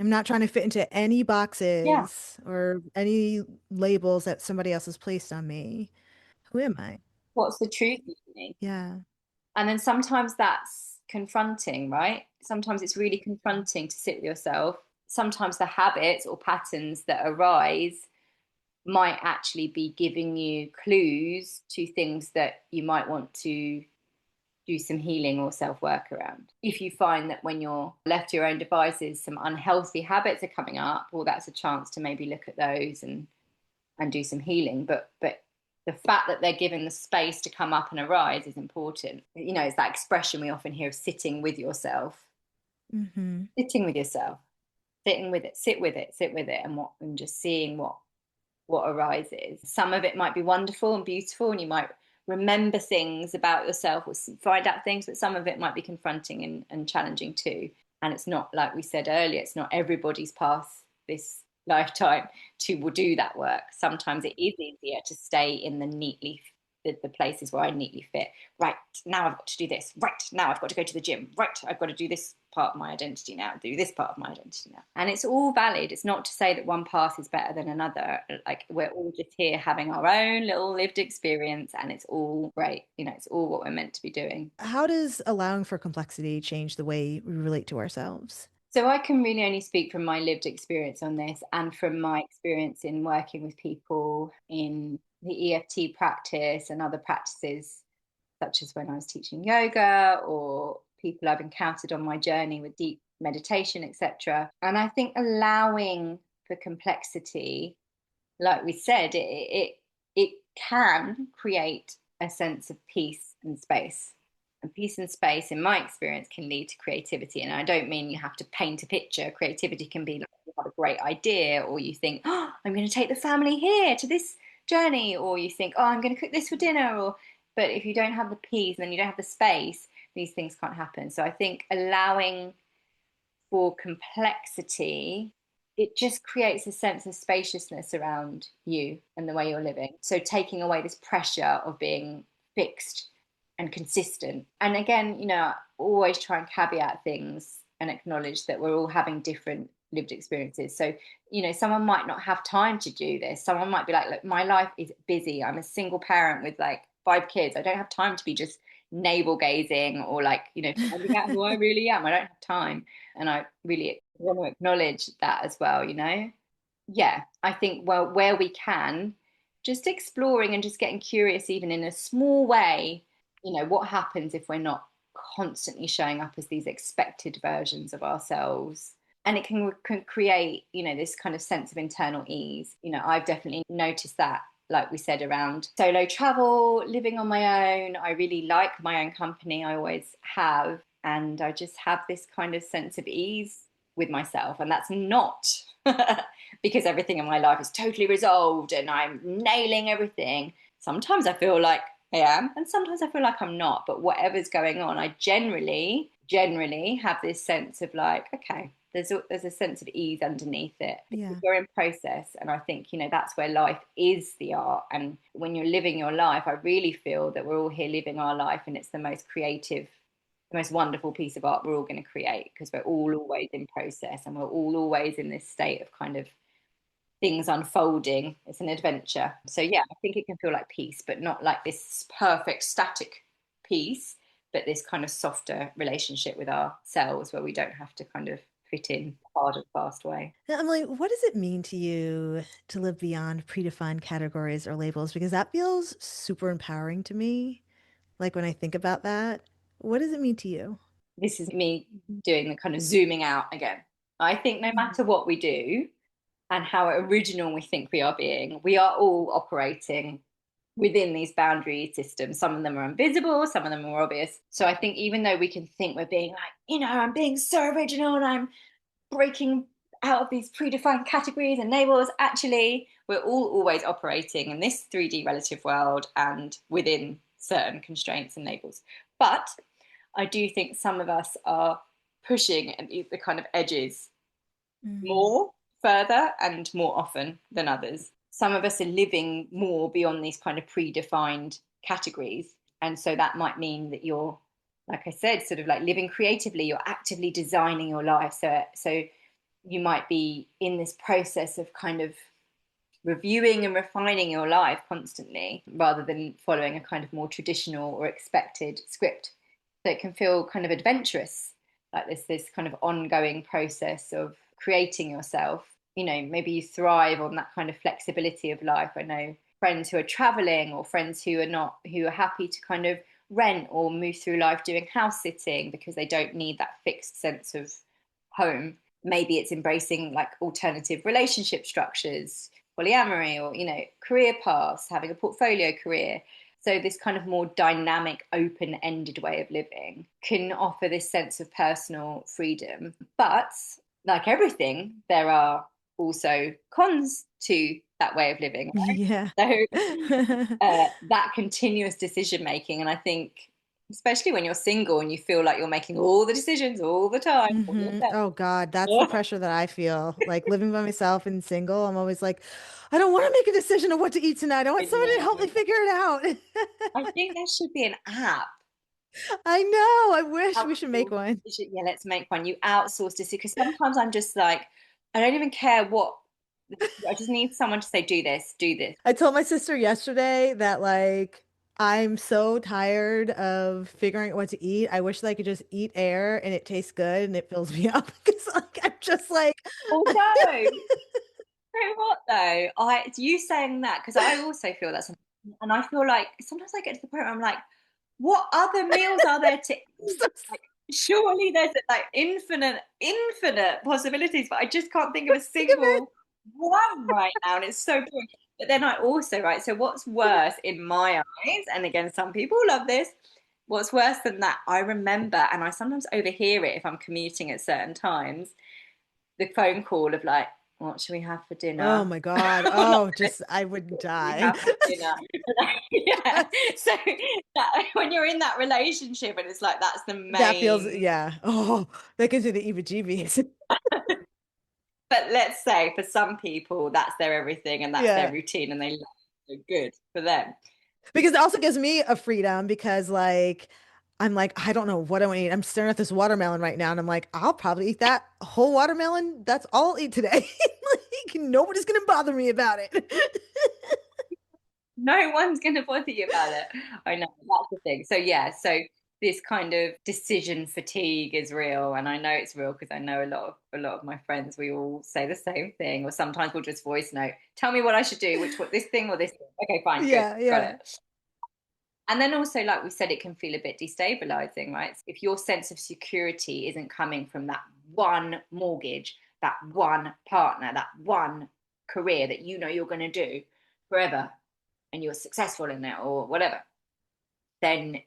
I'm not trying to fit into any Yeah, boxes or any labels that somebody else has placed on me. Who am I? what's the truth of me? Yeah. And then sometimes that's confronting, right? Sometimes it's really confronting to sit with yourself. Sometimes the habits or patterns that arise might actually be giving you clues to things that you might want to do some healing or self-work around. If you find that when you're left to your own devices, some unhealthy habits are coming up, well, that's a chance to maybe look at those and do some healing. But the fact that they're given the space to come up and arise is important. You know, it's that expression we often hear of sitting with yourself. Mm-hmm. Sitting with yourself, sitting with it, sit with it, and just seeing what arises. Some of it might be wonderful and beautiful, and you might remember things about yourself or find out things, but some of it might be confronting and challenging too. And it's not, like we said earlier, it's not everybody's path this lifetime to will do that work. Sometimes it is easier to stay in the places where I neatly fit. Right, now I've got to do this. Right, now I've got to go to the gym. Right, I've got to do this part of my identity now, do this part of my identity now. And it's all valid. It's not to say that one path is better than another. Like, we're all just here having our own little lived experience, and it's all great. You know, it's all what we're meant to be doing. How does allowing for complexity change the way we relate to ourselves? So I can really only speak from my lived experience on this, and from my experience in working with people in the EFT practice and other practices, such as when I was teaching yoga, or people I've encountered on my journey with deep meditation, etc. And I think allowing for complexity, like we said, it can create a sense of peace and space. And peace and space, in my experience, can lead to creativity. And I don't mean you have to paint a picture. Creativity can be like, you have a great idea, or you think, oh, I'm going to take the family here to this journey, or you think, oh, I'm going to cook this for dinner. Or, but if you don't have the peace and then you don't have the space, these things can't happen. So I think allowing for complexity, it just creates a sense of spaciousness around you and the way you're living. So taking away this pressure of being fixed and consistent. And again, you know, always try and caveat things and acknowledge that we're all having different lived experiences. So, you know, someone might not have time to do this. Someone might be like, look, my life is busy. I'm a single parent with like 5 kids. I don't have time to be just navel gazing or like, you know, finding out who I really am. I don't have time. And I really want to acknowledge that as well, you know? Yeah, I think, well, where we can, just exploring and just getting curious, even in a small way, you know, what happens if we're not constantly showing up as these expected versions of ourselves. And it can create, you know, this kind of sense of internal ease. You know, I've definitely noticed that, like we said, around solo travel, living on my own. I really like my own company. I always have. And I just have this kind of sense of ease with myself. And that's not because everything in my life is totally resolved and I'm nailing everything. Sometimes I feel like I am, and sometimes I feel like I'm not. But whatever's going on, I generally have this sense of like, okay, there's a sense of ease underneath it. Yeah. You're in process, and I think, you know, that's where life is the art. And when you're living your life, I really feel that we're all here living our life, and it's the most creative, the most wonderful piece of art we're all going to create, because we're all always in process, and we're all always in this state of kind of things unfolding. It's an adventure. So yeah, I think it can feel like peace, but not like this perfect static peace, but this kind of softer relationship with ourselves where we don't have to kind of fit in hard and fast way. Now, Emily, what does it mean to you to live beyond predefined categories or labels? Because that feels super empowering to me. Like when I think about that, what does it mean to you? This is me doing the kind of zooming out again. I think no Mhm. matter what we do and how original we think we are being, we are all operating within these boundary systems. Some of them are invisible, some of them are obvious. So I think even though we can think we're being like, you know, I'm being so original and I'm breaking out of these predefined categories and labels, actually, we're all always operating in this 3D relative world and within certain constraints and labels. But I do think some of us are pushing at the kind of edges Mm. more, further, and more often than others. Some of us are living more beyond these kind of predefined categories. And so that might mean that you're, like I said, sort of like living creatively, you're actively designing your life. So you might be in this process of kind of reviewing and refining your life constantly rather than following a kind of more traditional or expected script. So it can feel kind of adventurous, like this kind of ongoing process of creating yourself. You know, maybe you thrive on that kind of flexibility of life. I know friends who are traveling, or friends who are not, who are happy to kind of rent or move through life doing house sitting because they don't need that fixed sense of home. Maybe it's embracing like alternative relationship structures, polyamory, or, career paths, having a portfolio career. So this kind of more dynamic, open-ended way of living can offer this sense of personal freedom. But like everything, there are also cons to that way of living, Yeah. right? So that continuous decision making, and I think especially when you're single and you feel like you're making all the decisions all the time for Oh God, that's the yourself. pressure that I feel. Like living by myself and single, I'm always like, I don't want to make a decision of what to eat tonight. I want I somebody to help me know. figure it out. I think there should be an app. I know. I wish we should make Outsource. one. Yeah, let's make one. You outsource this because sometimes I'm just like, I don't even care what. I just need someone to say, do this, do this. I told my sister yesterday that like I'm so tired of figuring out what to eat. I wish that I could just eat air and it tastes good and it fills me up because like I'm just like Although, you know what though? It's you saying that because I also feel that sometimes, and I feel like sometimes I get to the point where I'm like, what other meals are there to eat? Like, surely there's like infinite possibilities, but I just can't think of a sick of it. single one right now, and it's so boring. But then I also, right, so what's worse in my eyes, and again, some people love this. What's worse than that? I remember, and I sometimes overhear it if I'm commuting at certain times, the phone call of like, what should we have for Oh dinner? my God. I'm not Oh, just I would we die. have for dinner. Yeah. So when you're in that relationship and it's like that's the That feels, main, yeah. Oh, that gives you the heebie-jeebies. but let's say for some people that's their everything and that's their Yeah. routine and they love it. So good for them. Because it also gives me a freedom because like I'm like, I don't know what I want to eat. I'm staring at this watermelon right now and I'm like, I'll probably eat that whole watermelon. That's all I'll eat today. Like nobody's gonna bother me about it. No one's going to bother you about it. I know that's the thing. So yeah, so this kind of decision fatigue is real, and I know it's real because I know a lot of my friends. We all say the same thing, or sometimes we'll just voice note. Tell me what I should do. Which what this thing or this thing? Okay, fine, good, Yeah, got yeah. it. And then also, like we said, it can feel a bit destabilizing, right? If your sense of security isn't coming from that one mortgage, that one partner, that one career that you know you're going to do forever, and you're successful in it or whatever, then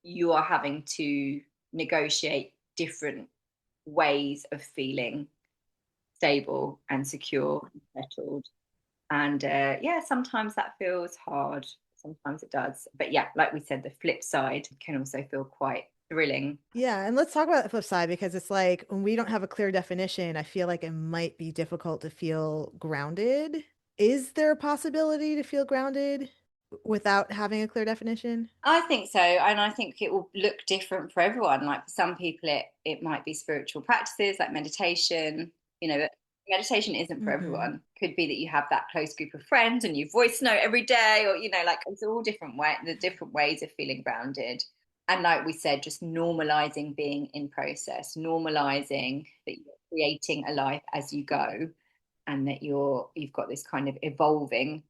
you are having to negotiate different ways of feeling stable and secure and settled. And yeah, sometimes that feels hard. Sometimes it does. But yeah, like we said, the flip side can also feel quite thrilling. Yeah, and let's talk about the flip side because it's like when we don't have a clear definition, I feel like it might be difficult to feel grounded. Is there a possibility to feel grounded without having a clear definition? I think so, and I think it will look different for everyone. Like for some people, it might be spiritual practices like meditation. But meditation isn't for Hmm. everyone. Could be that you have that close group of friends and you voice note every day, or like it's all different the different ways of feeling grounded. And like we said, just normalizing being in process, normalizing that you're creating a life as you go, and that you've got this kind of evolving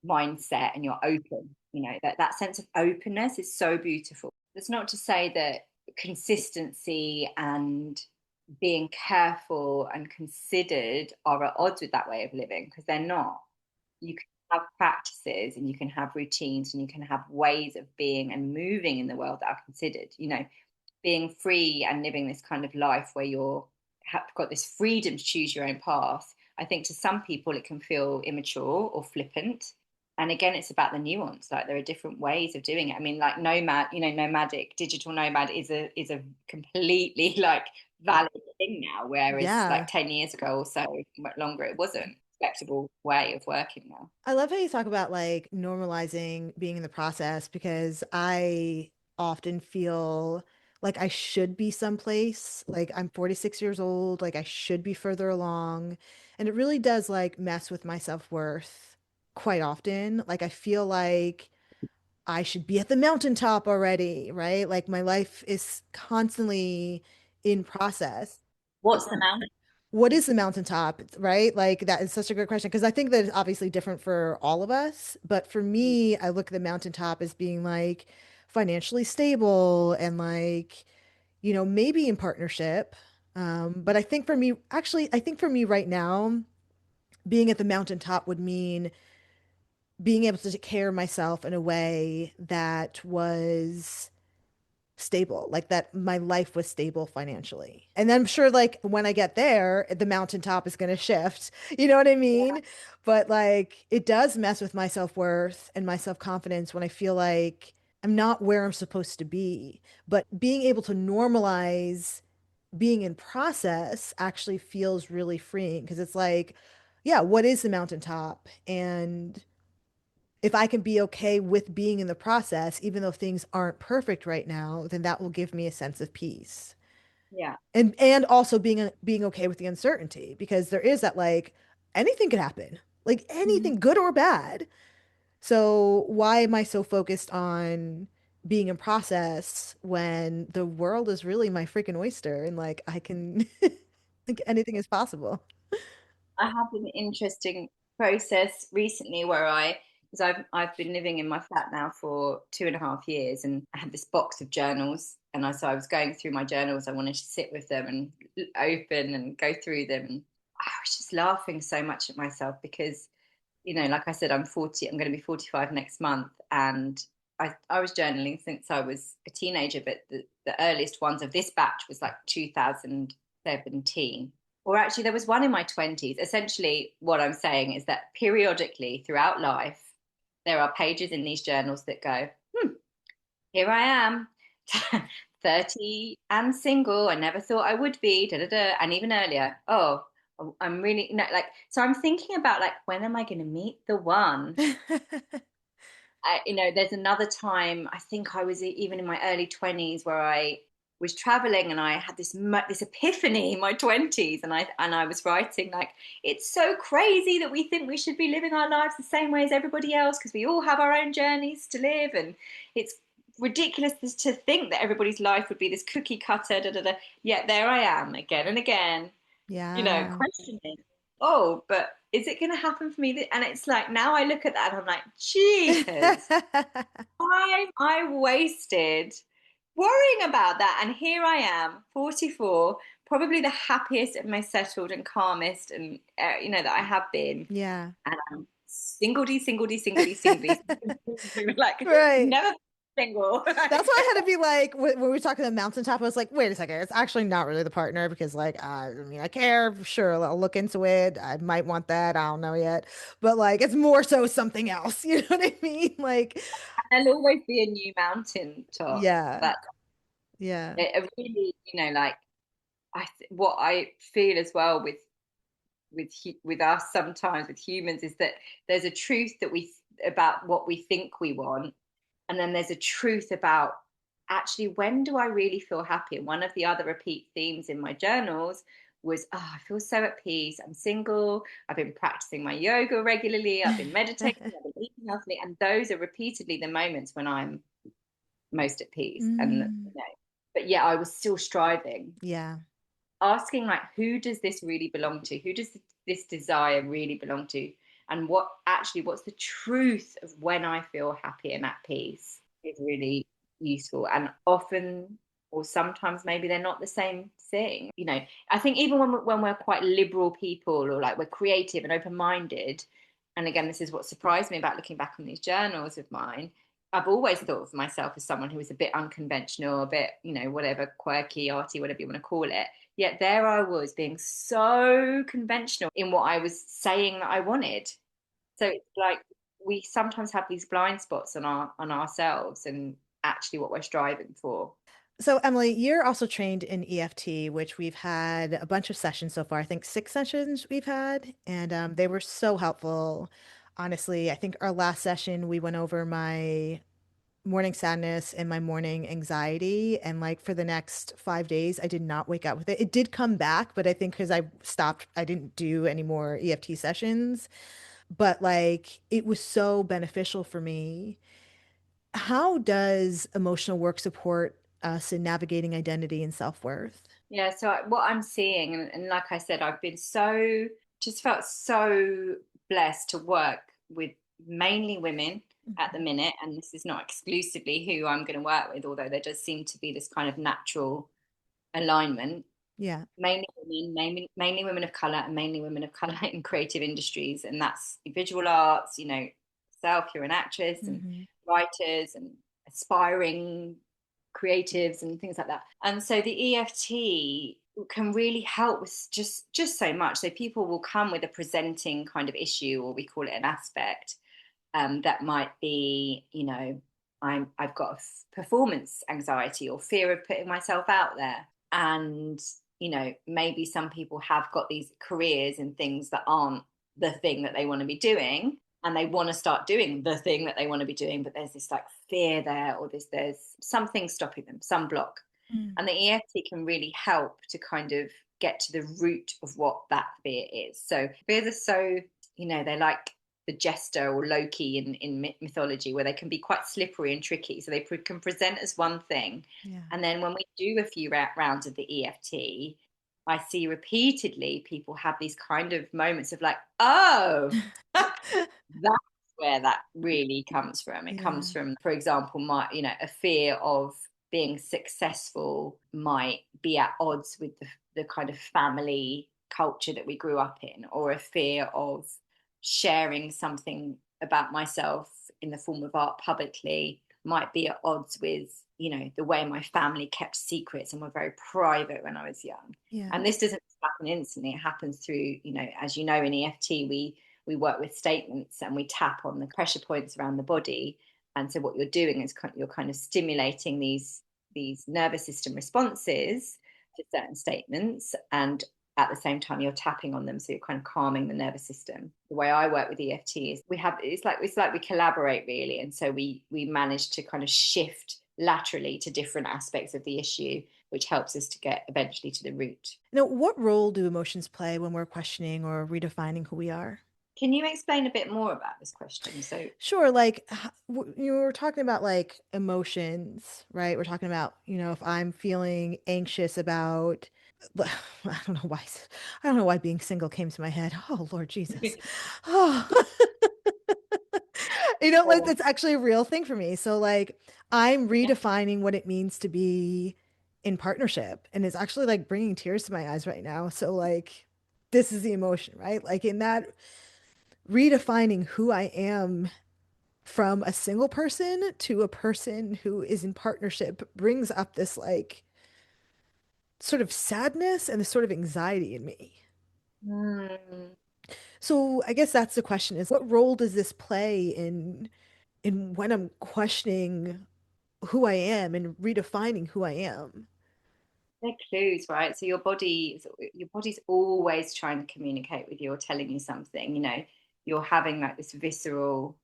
mindset and you're open. That sense of openness is so beautiful. It's not to say that consistency and being careful and considered are at odds with that way of living, because they're not. You can have practices and you can have routines and you can have ways of being and moving in the world that are considered. Being free and living this kind of life where you're have got this freedom to choose your own path. I think to some people it can feel immature or flippant. And again, it's about the nuance. Like there are different ways of doing it. I mean, like nomad, nomadic, digital nomad is a completely like valid thing now, whereas like Yeah. 10 years ago or so, longer, it wasn't a respectable way of working now. I love how you talk about like normalizing being in the process because I often feel like I should be someplace. Like I'm 46 years old, like I should be further along. And it really does like mess with my self-worth quite often. Like I feel like I should be at the mountaintop already, right? Like my life is constantly in process. What's the mountain? What is the mountaintop, right? Like that is such a good question because I think that it's obviously different for all of us. But for me, I look at the mountaintop as being like financially stable and like, maybe in partnership. But I think for me, actually, I think for me right now, being at the mountaintop would mean being able to take care of myself in a way that was stable, like that my life was stable financially. And then I'm sure like when I get there, the mountaintop is going to shift. You know what I Yeah. mean? But like it does mess with my self-worth and my self-confidence when I feel like I'm not where I'm supposed to be. But being able to normalize being in process actually feels really freeing because it's like, yeah, what is the mountaintop? And if I can be okay with being in the process, even though things aren't perfect right now, then that will give me a sense of peace. Yeah. And also being okay with the uncertainty because there is that like anything could happen. Like Mhm. anything good or bad. So why am I so focused on being in process when the world is really my freaking oyster and like I can like anything is possible. I had an interesting process recently where because I've been living in my flat now for 2.5 years, and I had this box of journals, and I was going through my journals. I wanted to sit with them and open and go through them. And I was just laughing so much at myself because, like I said, I'm 40. I'm going to be 45 next month, and I was journaling since I was a teenager. But the earliest ones of this batch was like 2017. Or actually, there was one in my 20s. Essentially, what I'm saying is that periodically throughout life, there are pages in these journals that go, here I am, 30 and single. I never thought I would be, da da da. And even earlier, oh, I'm really, like, so I'm thinking about, like, when am I going to meet the one? There's another time, I think I was even in my early 20s where I was traveling and I had this epiphany in my 20s, and I was writing like, it's so crazy that we think we should be living our lives the same way as everybody else because we all have our own journeys to live, and it's ridiculous to think that everybody's life would be this cookie cutter, da, da, da. Yet there I am again and again, Yeah. questioning, oh, but is it going to happen for me? And it's like, now I look at that and I'm like, Jesus, time I wasted worrying about that. And here I am, 44, probably the happiest and most settled and calmest and, that I have been. Yeah. And I'm singledy, singledy, singledy, singledy, singledy, like Right. never single. That's why I had to be like, when we were talking to the mountaintop, I was like, wait a second, it's actually not really the partner because, like, I mean, I care. Sure, I'll look into it. I might want that. I don't know yet. But, like, it's more so something else. You know what I mean? Like, There'll always be a new mountain top. yeah. But Yeah. it really, like, what I feel as well with us sometimes with humans is that there's a truth that we about what we think we want, and then there's a truth about actually when do I really feel happy. And one of the other repeat themes in my journals was, oh, I feel so at peace. I'm single. I've been practicing my yoga regularly. I've been meditating. I've been eating healthily, and those are repeatedly the moments when I'm most at peace. And Mm, but yeah, I was still striving, yeah. asking like, who does this really belong to? Who does this desire really belong to? And what's the truth of when I feel happy and at peace is really useful. And often, or sometimes maybe they're not the same thing. I think even when we're quite liberal people, or like we're creative and open-minded, and again, this is what surprised me about looking back on these journals of mine. I've always thought of myself as someone who was a bit unconventional, a bit, whatever, quirky, arty, whatever you want to call it. Yet there I was being so conventional in what I was saying that I wanted. So it's like we sometimes have these blind spots on ourselves and actually what we're striving for. So, Emily, you're also trained in EFT, which we've had a bunch of sessions so far. I think 6 sessions we've had, and they were so helpful. Honestly, I think our last session we went over my morning sadness and my morning anxiety. And like for the next 5 days, I did not wake up with it. It did come back, but I think because I stopped, I didn't do any more EFT sessions. But like it was so beneficial for me. How does emotional work support us in navigating identity and self-worth? Yeah, so what I'm seeing, and like I said, I've been just felt so blessed to work with mainly women. at the minute, and this is not exclusively who I'm going to work with, although there does seem to be this kind of natural alignment. Yeah. Mainly women, mainly women of color, and mainly women of color in creative industries, and that's visual arts. You know, yourself, you're an actress, and Mm-hmm. writers, and aspiring creatives, and things like that. And so the EFT can really help with just so much. So people will come with a presenting kind of issue, or we call it an aspect, that might be, you know, I've got a performance anxiety or fear of putting myself out there. And, you know, maybe some people have got these careers in things that aren't the thing that they want to be doing. And they want to start doing the thing that they want to be doing, but there's this like fear there, or there's something stopping them, some block. Mm. And the EFT can really help to kind of get to the root of what that fear is. So fears are so, you know, they're like the jester or Loki in mythology, where they can be quite slippery and tricky. So they can present as one thing. Yeah. And then when we do a few rounds of the EFT, I see repeatedly people have these kind of moments of like, oh, that's where that really comes from. It Yeah. comes from, for example, my, you know, a fear of being successful might be at odds with the kind of family culture that we grew up in, or a fear of sharing something about myself in the form of art publicly might be at odds with, you know, the way my family kept secrets and were very private when I was young. Yeah. And this doesn't happen instantly. It happens through, you know, as you know, in EFT, we work with statements and we tap on the pressure points around the body. And so what you're doing is you're kind of stimulating these nervous system responses to certain statements, and at the same time you're tapping on them, so you're kind of calming the nervous system. The way I work with EFT is it's like we collaborate really, and so we manage to kind of shift laterally to different aspects of the issue, which helps us to get eventually to the root. Now, what role do emotions play when we're questioning or redefining who we are? Can you explain a bit more about this question? So Sure, like you were talking about like emotions, right? We're talking about, if I'm feeling anxious about, I don't know why, I don't know why being single came to my head. Oh, Lord Jesus. Oh, like that's actually a real thing for me. So like I'm yeah. redefining what it means to be in partnership, and it's actually like bringing tears to my eyes right now. So like this is the emotion, right? Like in that redefining who I am from a single person to a person who is in partnership brings up this like sort of sadness and this sort of anxiety in me. Mm. So I guess that's the question is what role does this play in when I'm questioning who I am and redefining who I am? They're clues, right? So your body's always trying to communicate with you or telling you something. You know, you're having like this visceral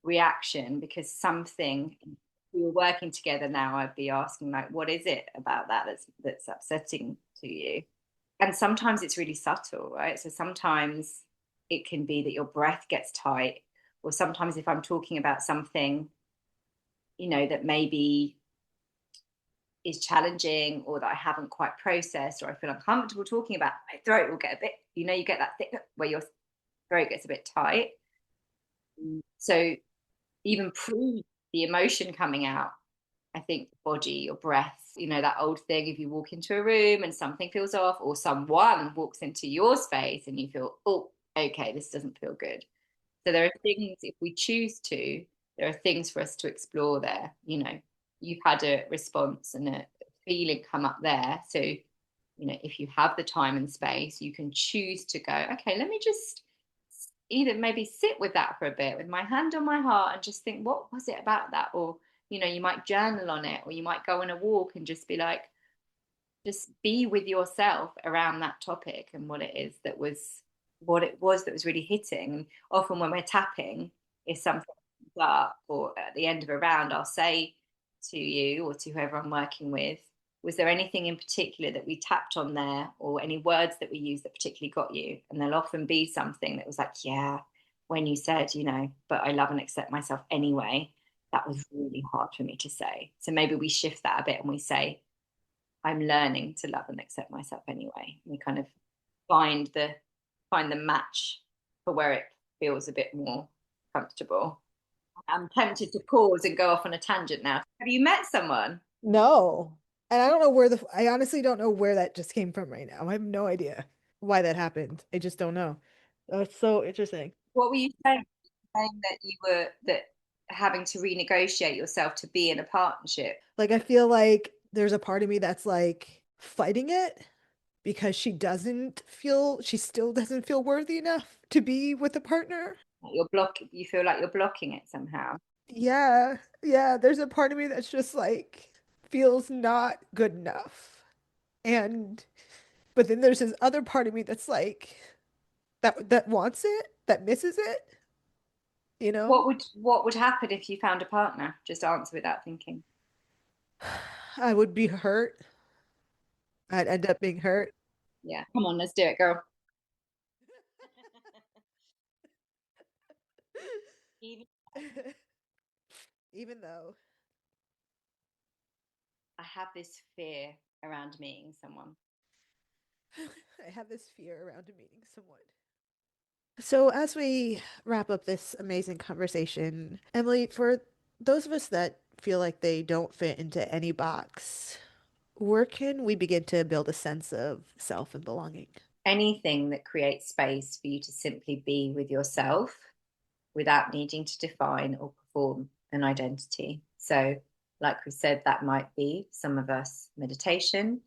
reaction because something. If we were working together now, I'd be asking like, what is it about that that's upsetting to you? And sometimes it's really subtle, right? So sometimes it can be that your breath gets tight, or sometimes if I'm talking about something, you know, that maybe is challenging or that I haven't quite processed or I feel uncomfortable talking about, my throat will get a bit, you know, you get that thing where your throat gets a bit tight. So even pre the emotion coming out, I think the body, your breath, you know, that old thing, if you walk into a room and something feels off, or someone walks into your space and you feel, oh, okay, this doesn't feel good. So there are things, if we choose to, there are things for us to explore there. You know, you've had a response and a feeling come up there. So, you know, if you have the time and space, you can choose to go, okay, let me just either maybe sit with that for a bit with my hand on my heart and just think, what was it about that? Or, you know, you might journal on it, or you might go on a walk and just be like, just be with yourself around that topic and what it was that was really hitting. And often when we're tapping, if something comes up, or at the end of a round, I'll say to you or to whoever I'm working with, was there anything in particular that we tapped on there, or any words that we used that particularly got you? And there'll often be something that was like, yeah, when you said, you know, but I love and accept myself anyway, that was really hard for me to say. So maybe we shift that a bit and we say, I'm learning to love and accept myself anyway. We kind of find the match for where it feels a bit more comfortable. I'm tempted to pause and go off on a tangent now. Have you met someone? No. And I don't know I honestly don't know where that just came from right now. I have no idea why that happened. I just don't know. That's so interesting. What were you saying? Saying that you were that having to renegotiate yourself to be in a partnership. Like, I feel like there's a part of me that's like fighting it because she still doesn't feel worthy enough to be with a partner. You feel like you're blocking it somehow. Yeah, yeah, there's a part of me that's just like feels not good enough. And but then there's this other part of me that's like that wants it, that misses it, you know? What would happen if you found a partner? Just answer without thinking. I would be hurt. I'd end up being hurt. Yeah. Come on, let's do it, girl. Even Even though I have this fear around meeting someone. I have this fear around meeting someone. So, as we wrap up this amazing conversation, Emily, for those of us that feel like they don't fit into any box, where can we begin to build a sense of self and belonging? Anything that creates space for you to simply be with yourself without needing to define or perform an identity. So, like we said, that might be some of us meditation.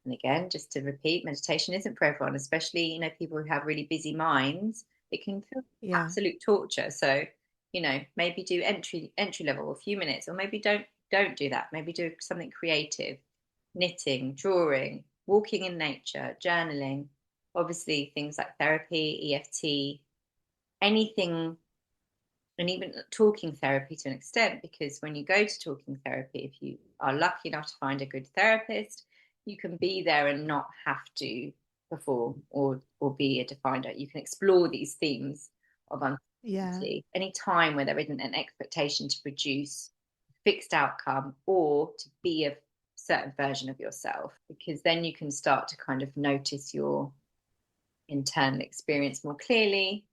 And again, just to repeat, meditation isn't for everyone, especially, people who have really busy minds. It can feel Yeah. absolute torture. So, maybe do entry level, a few minutes, or maybe don't do that. Maybe do something creative, knitting, drawing, walking in nature, journaling, obviously things like therapy, EFT, anything, and even talking therapy to an extent, because when you go to talking therapy, if you are lucky enough to find a good therapist, you can be there and not have to perform or be a definer. You can explore these themes of Yeah. uncertainty any time where there isn't an expectation to produce a fixed outcome or to be a certain version of yourself, because then you can start to kind of notice your internal experience more clearly,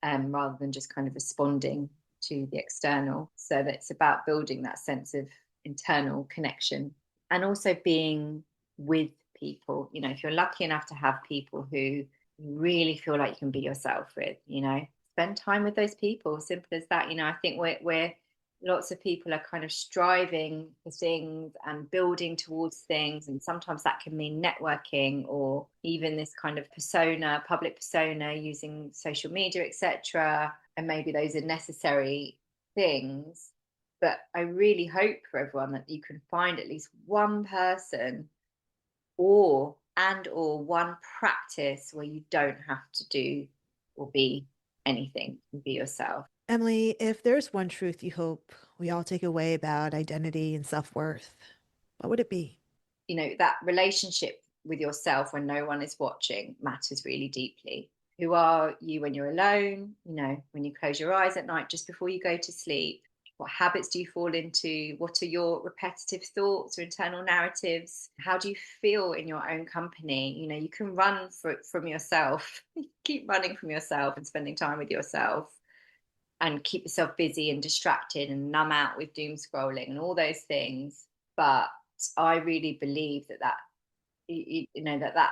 rather than just kind of responding to the external. So that it's about building that sense of internal connection and also being with people. If you're lucky enough to have people who you really feel like you can be yourself with, spend time with those people. Simple as that. I think we're lots of people are kind of striving for things and building towards things, and sometimes that can mean networking or even this kind of public persona, using social media, etc. And maybe those are necessary things, but I really hope for everyone that you can find at least one person or one practice where you don't have to do or be anything, be yourself. Emily, if there's one truth you hope we all take away about identity and self-worth, what would it be? That relationship with yourself when no one is watching matters really deeply. Who are you when you're alone? When you close your eyes at night just before you go to sleep? What habits do you fall into? What are your repetitive thoughts or internal narratives? How do you feel in your own company? You can run from yourself, keep running from yourself and spending time with yourself, and keep yourself busy and distracted and numb out with doom scrolling and all those things. But I really believe that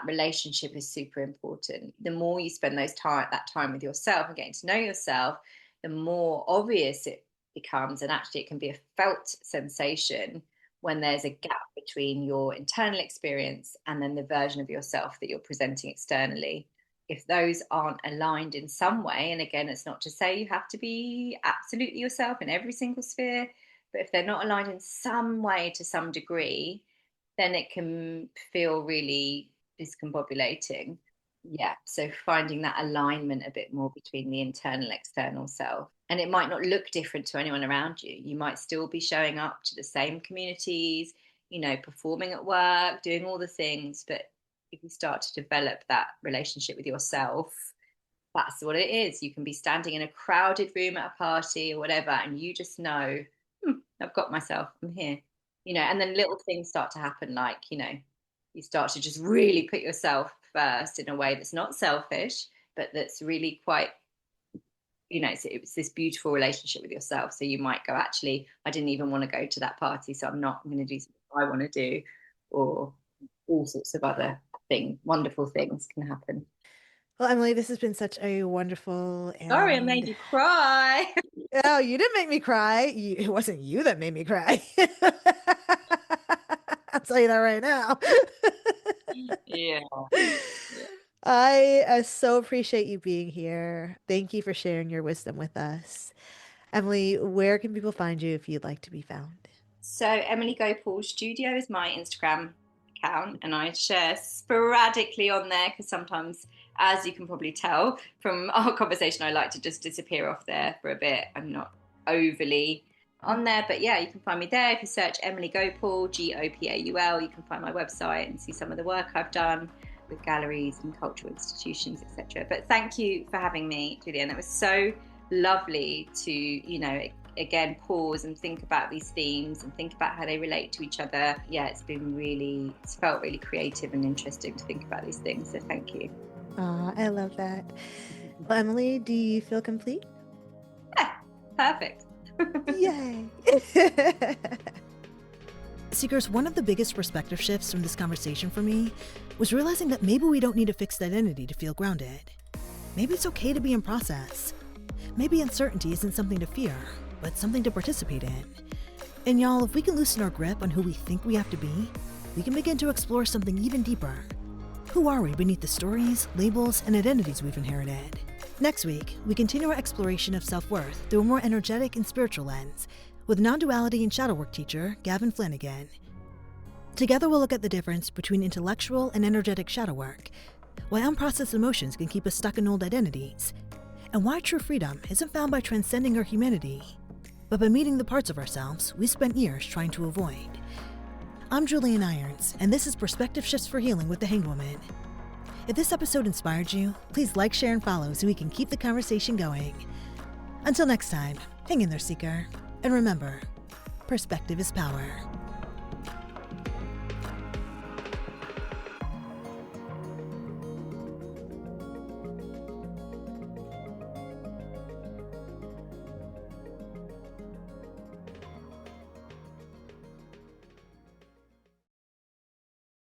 relationship is super important. The more you spend that time with yourself and getting to know yourself, the more obvious it becomes, and actually it can be a felt sensation when there's a gap between your internal experience and then the version of yourself that you're presenting externally. If those aren't aligned in some way, and again, it's not to say you have to be absolutely yourself in every single sphere, but if they're not aligned in some way to some degree, then it can feel really discombobulating. Yeah, so finding that alignment a bit more between the internal external self. And it might not look different to anyone around you. You might still be showing up to the same communities, performing at work, doing all the things. But if you start to develop that relationship with yourself, that's what it is. You can be standing in a crowded room at a party or whatever, and you just know, I've got myself, I'm here. And then little things start to happen, like, you start to just really put yourself first in a way that's not selfish, but that's really quite it's this beautiful relationship with yourself. So you might go, actually, I didn't even want to go to that party, so I'm going to do something I want to do, or all sorts of other wonderful things can happen. Well, Emily, this has been such a wonderful Sorry, I made you cry. Oh, you didn't make me cry. It wasn't you that made me cry. I'll tell you that right now. Yeah. I so appreciate you being here. Thank you for sharing your wisdom with us. Emily, where can people find you if you'd like to be found? So Emily Gopaul Studio is my Instagram account, and I share sporadically on there because sometimes, as you can probably tell from our conversation, I like to just disappear off there for a bit. I'm not overly on there, but yeah, you can find me there. If you search Emily Gopaul, Gopaul, you can find my website and see some of the work I've done with galleries and cultural institutions, etc. But thank you for having me, Julienne. It was so lovely to, again, pause and think about these themes and think about how they relate to each other. Yeah, it's felt really creative and interesting to think about these things. So thank you. I love that. Well, Emily, do you feel complete? Yeah, perfect. Yay. Seekers, one of the biggest perspective shifts from this conversation for me was realizing that maybe we don't need a fixed identity to feel grounded. Maybe it's okay to be in process. Maybe uncertainty isn't something to fear, but something to participate in. And y'all, if we can loosen our grip on who we think we have to be, we can begin to explore something even deeper. Who are we beneath the stories, labels, and identities we've inherited? Next week, we continue our exploration of self-worth through a more energetic and spiritual lens with non-duality and shadow work teacher Gavin Flanagan. Together, we'll look at the difference between intellectual and energetic shadow work, why unprocessed emotions can keep us stuck in old identities, and why true freedom isn't found by transcending our humanity, but by meeting the parts of ourselves we spent years trying to avoid. I'm Julienne Irons, and this is Perspective Shifts for Healing with the Hanged Woman. If this episode inspired you, please like, share, and follow so we can keep the conversation going. Until next time, hang in there, Seeker. And remember, perspective is power.